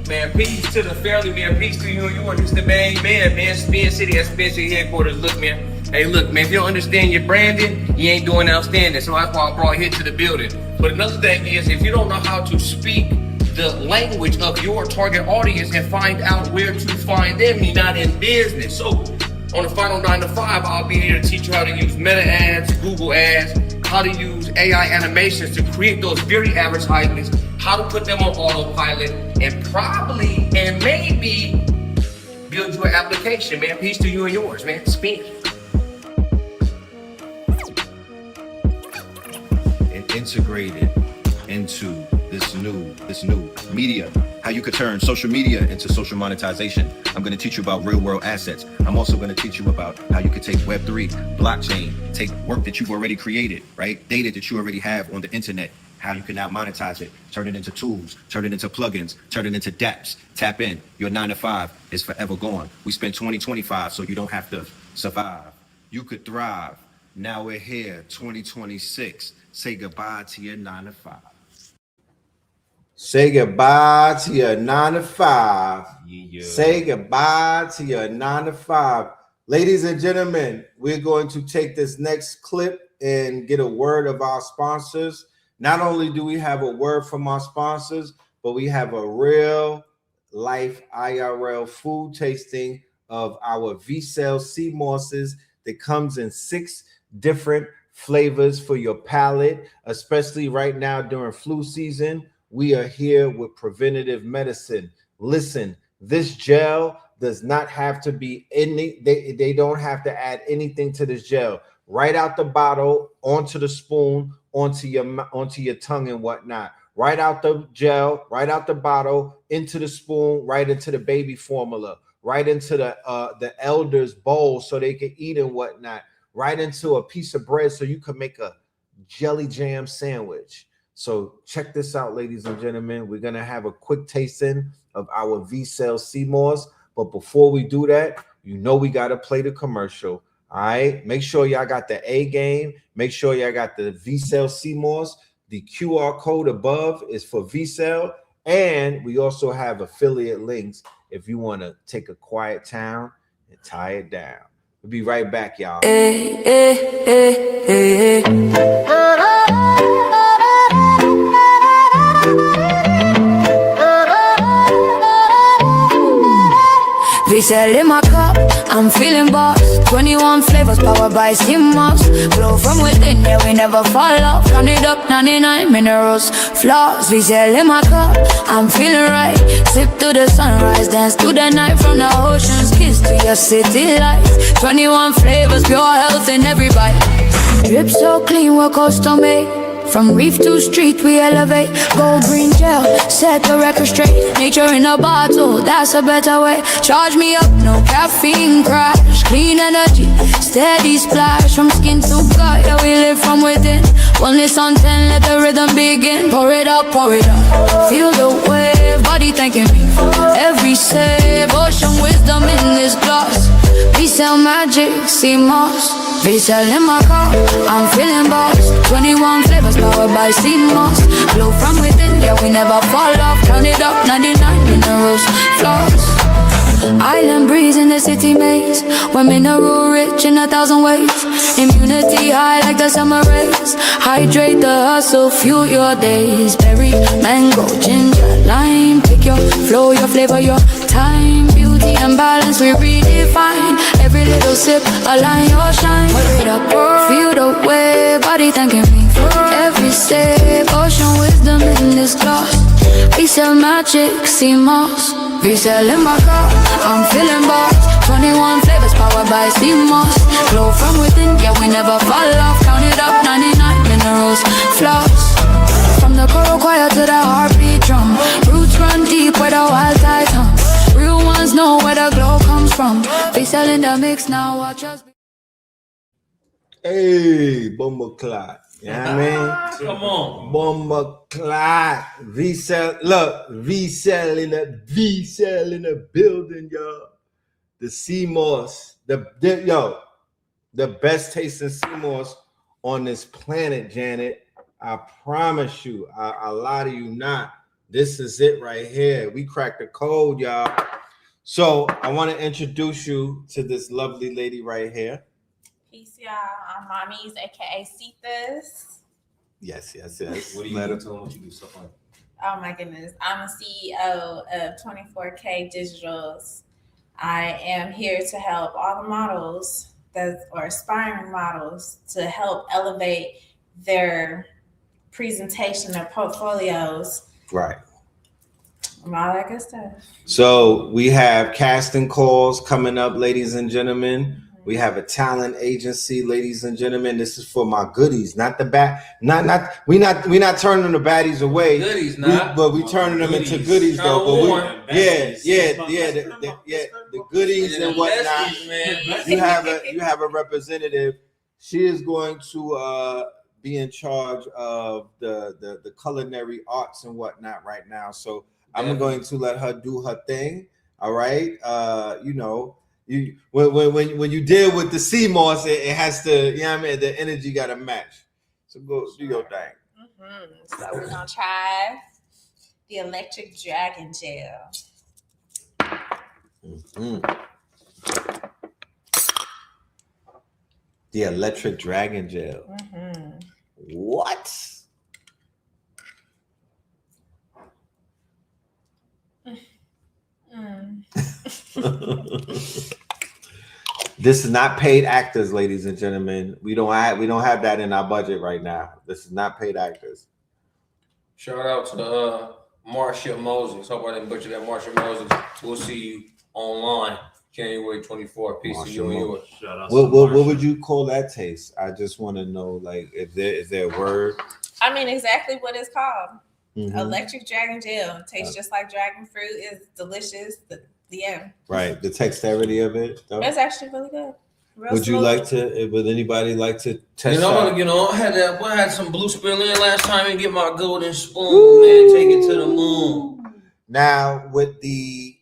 Man, peace to the family, man. Peace to you. You are just the main man. Spin City at Spin City headquarters. Look, man. Hey, look, man. If you don't understand your branding, you ain't doing outstanding. So that's why I brought Hit to the building. But another thing is, if you don't know how to speak the language of your target audience and find out where to find them, you're not in business. So on the final 9 to 5, I'll be here to teach you how to use Meta ads, Google ads, how to use AI animations to create those very advertisements, how to put them on autopilot, and probably and maybe build you an application, man. Peace to you and yours, man. Spin. And integrated into this new media, how you could turn social media into social monetization. I'm going to teach you about real world assets. I'm also going to teach you about how you could take Web3, blockchain, take work that you've already created, right? Data that you already have on the internet, how you can now monetize it, turn it into tools, turn it into plugins, turn it into dApps. Tap in. Your 9 to 5 is forever gone. We spent 2025 so you don't have to survive. You could thrive. Now we're here, 2026. Say goodbye to your 9 to 5. Say goodbye to your 9 to 5. Yeah. Say goodbye to your 9 to 5. Ladies and gentlemen, we're going to take this next clip and get a word of our sponsors. Not only do we have a word from our sponsors, but we have a real life IRL food tasting of our V-Cell sea mosses that comes in 6 different flavors for your palate, especially right now during flu season. We are here with preventative medicine. Listen, this gel does not have to be they don't have to add anything to this gel. Right out the bottle, onto the spoon, onto your tongue and whatnot. Right out the gel, right out the bottle, into the spoon, right into the baby formula, right into the elder's bowl so they can eat and whatnot, right into a piece of bread so you can make a jelly jam sandwich. So check this out, ladies and gentlemen. We're gonna have a quick tasting of our V-Cell sea moss. But before we do that, you know we gotta play the commercial. All right, make sure y'all got the A game. Make sure y'all got the V-Cell sea moss. The QR code above is for V-Cell, and we also have affiliate links if you want to take a quiet town and tie it down. We'll be right back, y'all. V-Cell in my cup, I'm feeling boss. 21 flavors powered by CMOS. Flow from within, yeah, we never fall off. Turn it up, 99 minerals, flaws. V-Cell in my cup, I'm feeling right. Sip to the sunrise, dance to the night. From the ocean's kiss to your city lights. 21 flavors, pure health in every bite. Drip so clean, we're custom made. From reef to street, we elevate. Gold green gel, set the record straight. Nature in a bottle, that's a better way. Charge me up, no caffeine crash. Clean energy, steady splash. From skin to gut, yeah, we live from within. Wellness on 10, let the rhythm begin. Pour it up, pour it up. Feel the wave, body thanking me. Every save, ocean wisdom in this glass. V-Cell magic, CMOS. V-Cell in my car, I'm feeling boss. 21 flavors powered by CMOS. Flow from within, yeah, we never fall off. Turn it up, 99 minerals, flaws. Island breeze in the the city maze. When mineral rich in 1,000 ways. Immunity high like the summer rays. Hydrate the hustle, fuel your days. Berry, mango, ginger, lime. Pick your flow, your flavor, your time. Beauty and balance we redefine. Every little sip, align your shine. Wait up, feel the way, body thanking me for every step. Ocean wisdom in this glass. We sell magic, sea moss. We sell in my car, I'm feeling boss. 21 flavors powered by sea moss. Glow from within, yeah we never fall off. Count it up, 99 minerals, floss. From the coral choir to the heartbeat drum. Roots run deep where the wild tides hum. Real ones know where the glow comes from. We sell in the mix now, watch us. Hey, Bomba Clot. You know what I mean? Come on. Bomba Clot. V-Cell. Look, V-Cell in the building, y'all. The sea moss. The best tasting sea moss on this planet, Janet. I promise you. I lie to you not. This is it right here. We cracked the code, y'all. So I want to introduce you to this lovely lady right here. Peace, y'all. I'm Mommy's, aka Cephas. Yes. What do you do? Tell them what you do. Stuff like. Oh my goodness. I'm a CEO of 24K Digitals. I am here to help all the models or aspiring models to help elevate their presentation, their portfolios. Right. And all that good stuff. So we have casting calls coming up, ladies and gentlemen. We have a talent agency, ladies and gentlemen. This is for my goodies, not the bad. We not turning the baddies away. Goodies, not. But we turning them into goodies though. But the goodies and whatnot. You have a representative. She is going to be in charge of the culinary arts and whatnot right now. So I'm going to let her do her thing. All right. When you deal with the sea moss, it has to, you know what I mean? The energy got to match. So go do your thing. So we're going to try the electric dragon gel. The electric dragon gel. What? This is not paid actors, ladies and gentlemen. We don't have that in our budget right now. This is not paid actors. Shout out to Marsha Moses. Hope I didn't butcher that. Marsha Moses. We'll see you online January 24th. Peace to you and yours. Shout out. What would you call that taste? I just want to know, like, is there a word? I mean, exactly what it's called. Electric dragon gel. Tastes just like dragon fruit. It's delicious. Right. The dexterity of it, though. It's actually really good. Would anybody like to test I had some blue spirulina last time and get my golden spoon, man. Take it to the moon. Now, with the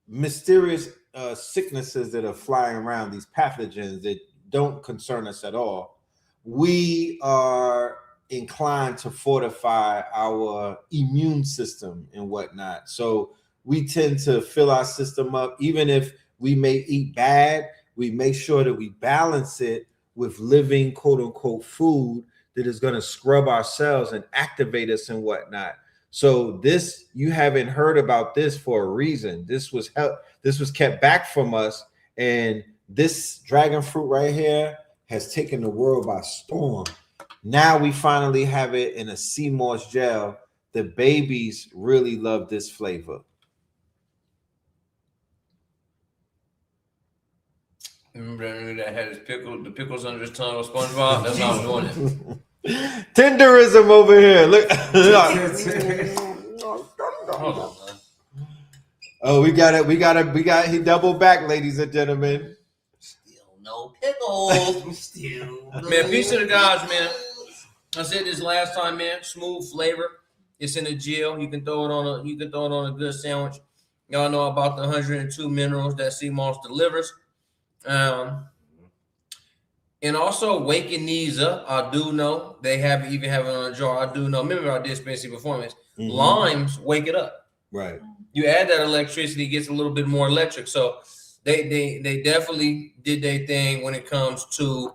mysterious sicknesses that are flying around, these pathogens that don't concern us at all, we are inclined to fortify our immune system and whatnot. So we tend to fill our system up. Even if we may eat bad, we make sure that we balance it with living, quote unquote, food that is going to scrub our cells and activate us and whatnot. So this, you haven't heard about this for a reason. This was kept back from us. And this dragon fruit right here has taken the world by storm. Now we finally have it in a sea moss gel. The babies really love this flavor. Remember that had the pickles under his tongue with SpongeBob? That's how I'm doing it. Tenderism over here. Look. Hold on, man. Oh, we got he doubled back, ladies and gentlemen. Still no pickles. Man, peace to the gods, man. I said this last time, man. Smooth flavor. It's in a gel. You can throw it on a good sandwich. Y'all know about the 102 minerals that sea moss delivers. And also waking these up. I do know they even have it on a jar. I do know. Remember I did Spency Performance. Limes wake it up. Right. You add that electricity, it gets a little bit more electric. So they definitely did their thing when it comes to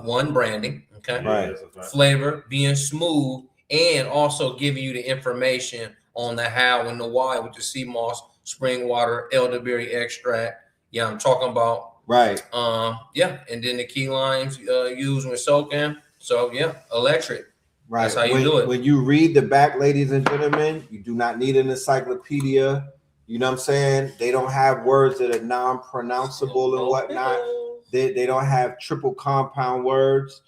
one, branding, okay, Right. flavor, being smooth, and also giving you the information on the how and the why with the sea moss, spring water, elderberry extract. Yeah, I'm talking about. Right. Yeah, and then the key limes used when soaking. So yeah, electric. Right. That's how you do it. When you read the back, ladies and gentlemen, you do not need an encyclopedia. You know what I'm saying? They don't have words that are non-pronounceable and whatnot. They don't have triple compound words.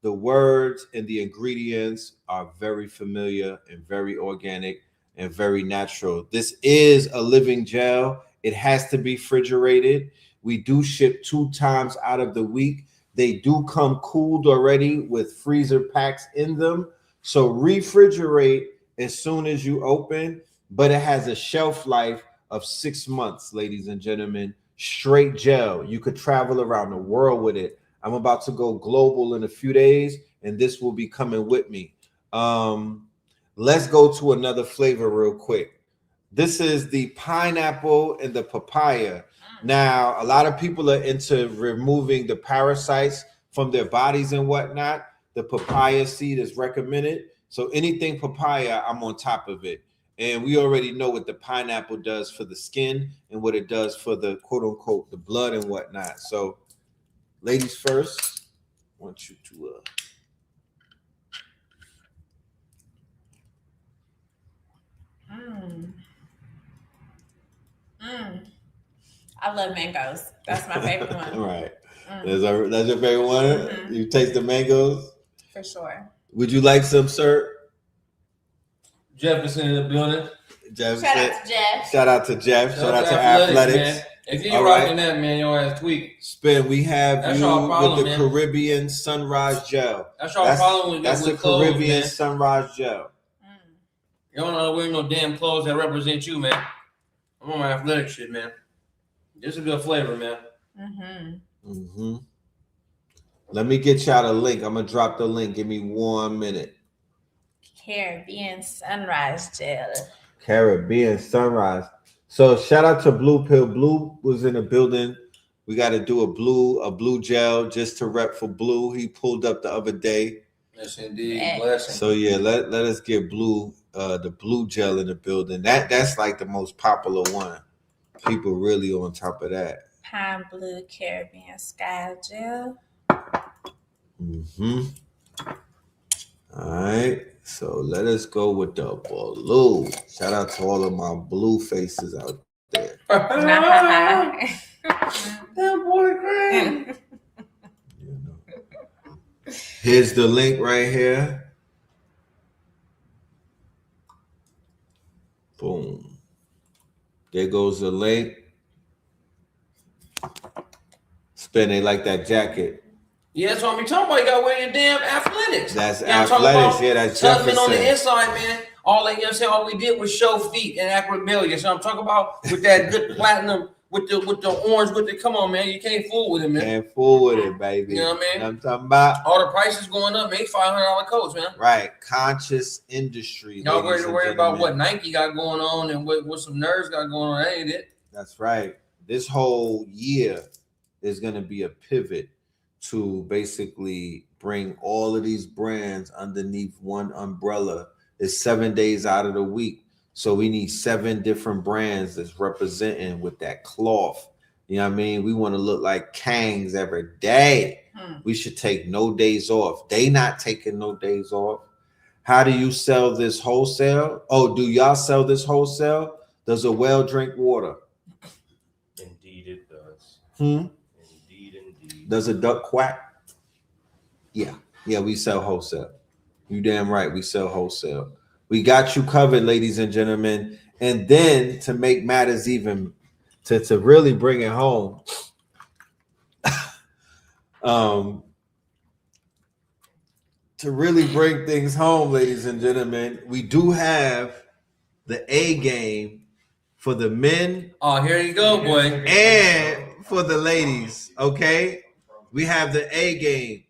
The words and the ingredients are very familiar and very organic and very natural. This is a living gel. It has to be refrigerated. We do ship 2 times out of the week. They do come cooled already with freezer packs in them. So refrigerate as soon as you open, but it has a shelf life of 6 months, ladies and gentlemen. Straight gel. You could travel around the world with it. I'm about to go global in a few days, and this will be coming with me. Let's go to another flavor real quick. This is the pineapple and the papaya. Now, a lot of people are into removing the parasites from their bodies and whatnot. The papaya seed is recommended. So anything papaya, I'm on top of it. And we already know what the pineapple does for the skin and what it does for the quote unquote, the blood and whatnot. So ladies first, I want you to I love mangoes. That's my favorite one. Right. That's your favorite one? Mm-hmm. You taste the mangoes? For sure. Would you like some, sir? Jefferson in the building. Shout out to Jeff. Shout out to Jeff. Shout out to Athletics. Man. If you rocking that, man, your ass tweaking. Spin, we have that's you problem, with the man. Caribbean Sunrise Gel. That's your problem with that's with the clothes, Caribbean man. Sunrise Gel. You don't know wear no damn clothes that represent you, man. I'm on my athletic shit, man. This is a good flavor, man. Let me get y'all the link. I'm gonna drop the link. Give me 1 minute. Caribbean Sunrise Gel. Caribbean Sunrise. So shout out to Blue Pill. Blue was in the building. We got to do a blue gel just to rep for Blue. He pulled up the other day. Yes, indeed. Blessing. So yeah, let us get Blue, the blue gel in the building. That's like the most popular one. People really on top of that. Pine Blue Caribbean Sky Gel. All right. So let us go with the blue. Shout out to all of my blue faces out there. That boy crazy. Here's the link right here. Boom. There goes the link. Spin, they like that jacket. Yeah, that's what I'm talking about. You got to wear your damn athletics. That's athletics. Yeah, that's Jefferson. On the inside, man. All that, you know what I'm saying? All we did was show feet and acrobalia. So I'm talking about with that good platinum, with the orange, with the, come on, man. You can't fool with it, man. Can't fool with it, baby. You know what I mean? You know what I'm talking about? All the prices going up, man. $500 coats, man. Right. Conscious industry. Y'all worry about what Nike got going on and what some nerds got going on. That ain't it. That's right. This whole year is going to be a pivot to basically bring all of these brands underneath one umbrella. It's 7 days out of the week. So we need 7 different brands that's representing with that cloth. You know what I mean? We want to look like Kangs every day. We should take no days off. They not taking no days off. How do you sell this wholesale? Oh, do y'all sell this wholesale? Does a whale drink water? Indeed it does. Indeed. Does a duck quack? Yeah, we sell wholesale. You damn right, we sell wholesale. We got you covered, ladies and gentlemen. And then to make matters even, to really bring it home, to really bring things home, ladies and gentlemen, we do have the A game for the men. Oh, here you go, boy. And for the ladies, okay? We have the A game,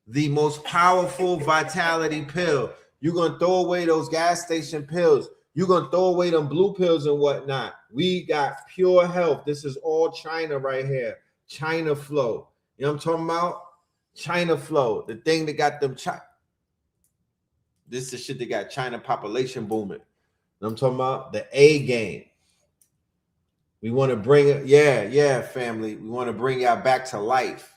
the most powerful vitality pill. You're going to throw away those gas station pills. You're gonna throw away them blue pills and whatnot. We got pure health. This is all China right here. China flow. You know what I'm talking about? China flow. The thing that got them This is the shit that got China population booming. You know what I'm talking about? The A game. We want to bring it, yeah, family. We want to bring y'all back to life.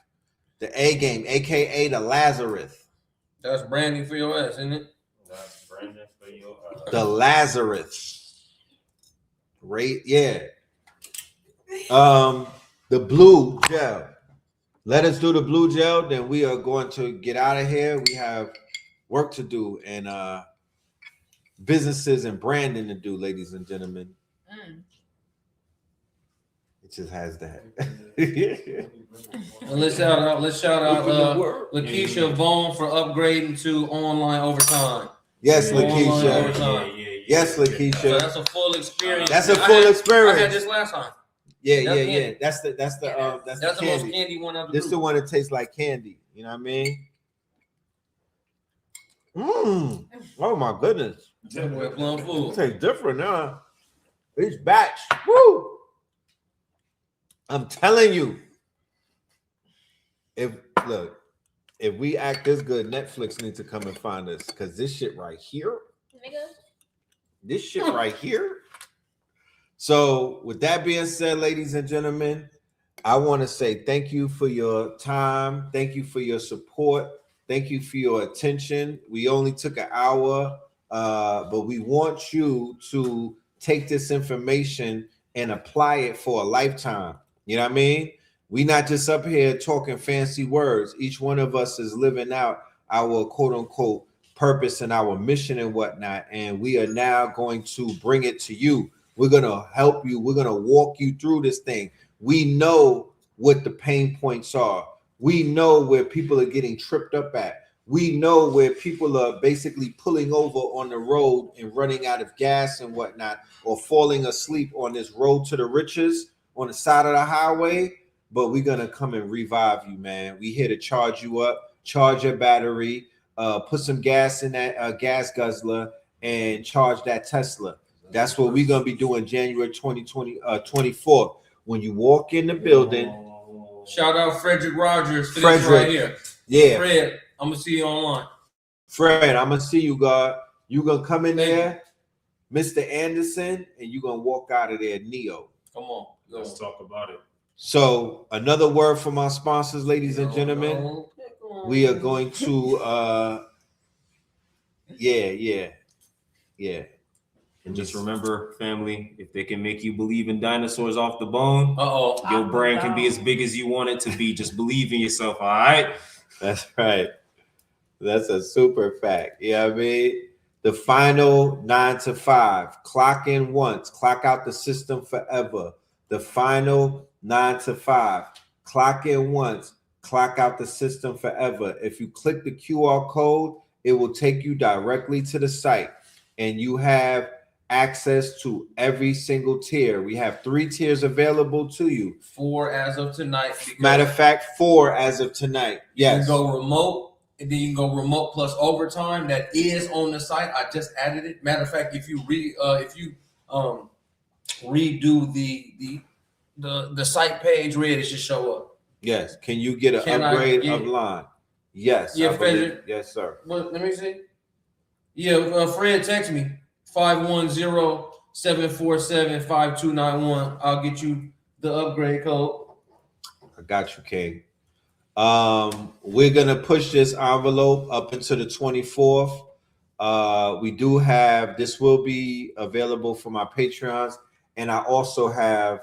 The A game, aka the Lazarus. That's branding for your ass, isn't it? That's branding for your The Lazarus. Right, yeah. The blue gel. Let us do the blue gel, then we are going to get out of here. We have work to do and businesses and branding to do, ladies and gentlemen. It just has that. And let's shout out Lakeisha Vaughn for upgrading to online overtime. Yes, Online Lakeisha. overtime. Yes, So Lakeisha. that's a full experience. That's a full experience. I had this last time. Yeah. That's the That's the most candy one of the This is the one that tastes like candy. You know what I mean? Oh my goodness. Plum food. It tastes different now. Each batch. Woo! I'm telling you. If we act this good, Netflix needs to come and find us because this shit right here. This shit right here. So, with that being said, ladies and gentlemen, I want to say thank you for your time. Thank you for your support. Thank you for your attention. We only took an hour, but we want you to take this information and apply it for a lifetime. You know what I mean? We not just up here talking fancy words. Each one of us is living out our quote unquote purpose and our mission and whatnot. And we are now going to bring it to you. We're going to help you. We're going to walk you through this thing. We know what the pain points are. We know where people are getting tripped up at. We know where people are basically pulling over on the road and running out of gas and whatnot, or falling asleep on this road to the riches on the side of the highway. But we're going to come and revive you, man. We here to charge you up, charge your battery, put some gas in that gas guzzler, and charge that Tesla. That's what we're going to be doing January 24th. When you walk in the building. Shout out Frederick Rogers for Frederick. this right here. Yeah. Fred, I'm going to see you online. Fred, I'm going to see you, God. You're going to come in there, Mr. Anderson, and you're going to walk out of there, Neo. Come on. Let's talk about it. So, another word from our sponsors, ladies and gentlemen. We are going to, yeah. And just remember, family, if they can make you believe in dinosaurs off the bone, your brain can be as big as you want it to be. Just believe in yourself, all right? That's right. That's a super fact. You know what I mean? The final 9 to 5. Clock in once, clock out the system forever. The final 9 to 5. Clock in once, clock out the system forever. If you click the QR code, it will take you directly to the site, and you have access to every single tier. We have 3 tiers available to you. 4 as of tonight. Matter of fact, 4 as of tonight. Yes. You can go remote, and then you can go remote plus overtime. That is on the site. I just added it. Matter of fact, if you redo the site page, it should show up. Yes. Can you get an upgrade of line? Yes. Yeah, Frederick. Yes, sir. Well, let me see. Yeah, Fred, text me 510-747-5291. I'll get you the upgrade code. I got you, King. We're gonna push this envelope up into the 24th. We do have this will be available for my Patreons, and I also have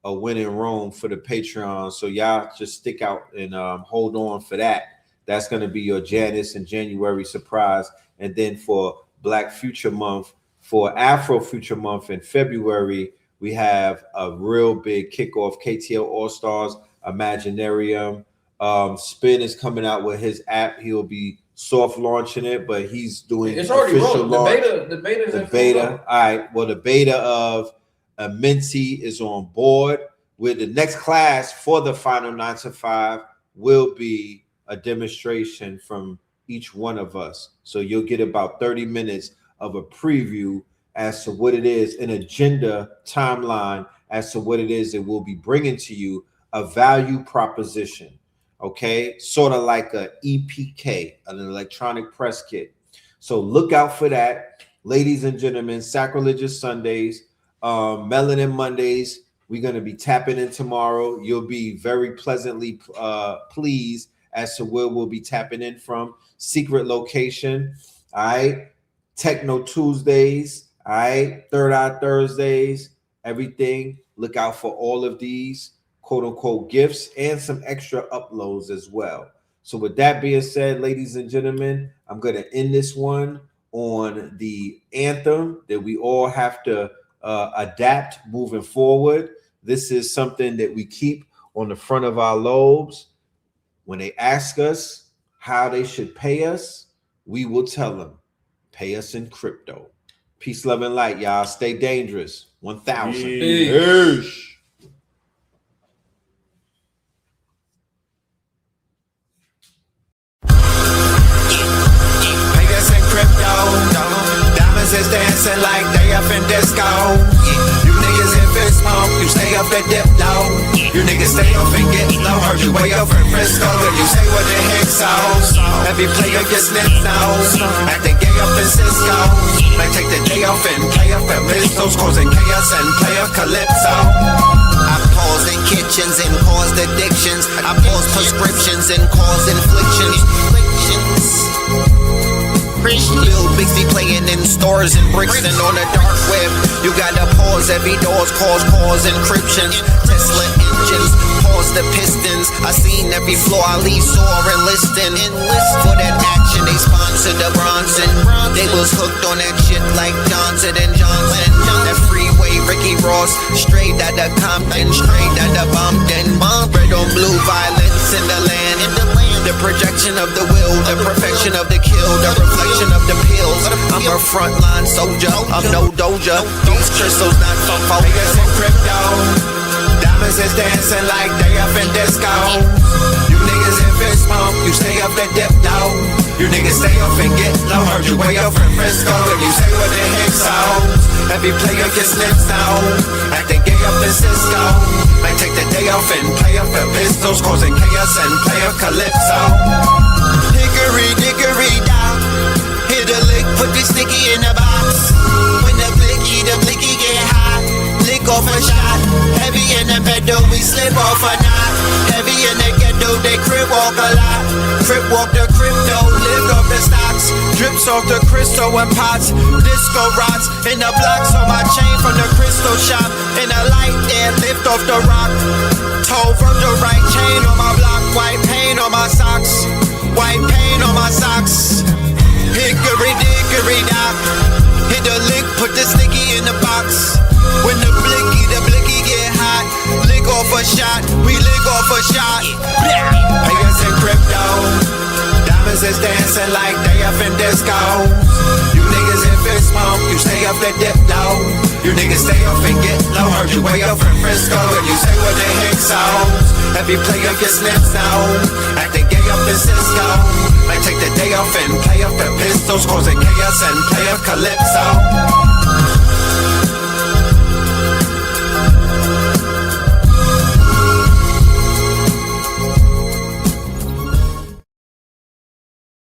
a win in Rome for the Patreon. So y'all just stick out and hold on for that. That's gonna be your Janice and January surprise, and then for Black Future Month, for Afro Future Month in February, we have a real big kickoff. KTL All Stars Imaginarium. Spin is coming out with his app. He'll be soft launching it, but he's doing it's already official rolling. launch. The beta. All right. Well, the beta of Minty is on board. With the next class for the final 9 to 5 will be a demonstration from each one of us. So you'll get about 30 minutes of a preview as to what it is, an agenda timeline as to what it is that we'll be bringing to you, a value proposition, okay? Sort of like a EPK, an electronic press kit. So look out for that. Ladies and gentlemen, Sacrilegious Sundays, Melanin Mondays, we're going to be tapping in tomorrow. You'll be very pleasantly pleased as to where we'll be tapping in from. Secret location, all right? Techno Tuesdays, all right? Third Eye Thursdays, everything. Look out for all of these quote unquote gifts and some extra uploads as well. So with that being said, ladies and gentlemen, I'm going to end this one on the anthem that we all have to adapt moving forward. This is something that we keep on the front of our lobes. When they ask us how they should pay us, we will tell them, pay us in crypto. Peace, love, and light, y'all. Stay dangerous. 1,000. Peace. Diamonds is dancing like they up in disco. You niggas in fist pump, you stay up at dip low. You niggas stay up and get low. Heard you way up in Frisco, and you say what the heck so. Every player gets snipped nose, acting gay up in Cisco. Might take the day off and play up at Mistos, causing chaos and play up Calypso. I pause in kitchens and caused addictions. I pause prescriptions and cause inflictions. Lil Bixby playing in stores and bricks and on the dark web. You gotta pause every doors, cause encryptions. Tesla engines, pause the pistons. I seen every floor I leave sore enlisting. For that action, they sponsored the Bronson. They was hooked on that shit like Johnson and Johnson. That freeway, Ricky Ross, straight out of Compton, straight out of Bumpton. Red on blue, violence in the land. The projection of the will, the perfection of the kill, the reflection of the pills. I'm a frontline soldier, I'm no doja. These crystals not from focus in crypto. Diamonds is dancing like they up in disco. You niggas in fist pump, you stay up at dip low. You niggas stay up and get low. Heard you way up in Frisco, and you say what the heck so. Every player gets snipped now, acting gay up in Cisco. Might take the day off and play up at Pistols, causing chaos and play up Calypso. Hickory dickory down, hit a lick, put the sticky in the box. When the blicky get hot, lick off a shot. Heavy in the pedal, we slip off a knot. Heavy in the ghetto, they crib walk a lot. Crib walk the crypto, lift off the stocks. Drips off the crystal and pots. Disco rods in the blocks on my chain from the crystal shop. In the light there, lift off the rock. Toe Virgil right chain on my block. White paint on my socks. White paint on my socks. Hickory dickory dock. Hit the lick, put the sticky in the box. When the blicky get hot, lick off a shot, we lick off a shot. Pay us in crypto. Diamonds is dancing like they up in disco. You niggas in fist pump, you stay up at dip low. You niggas stay up and get low. Heard you way up in Frisco, and you say what the heck so. Every player gets snipped now, acting gay up in Cisco. Might take the day off and play up at Pistols, causing chaos and play up Calypso.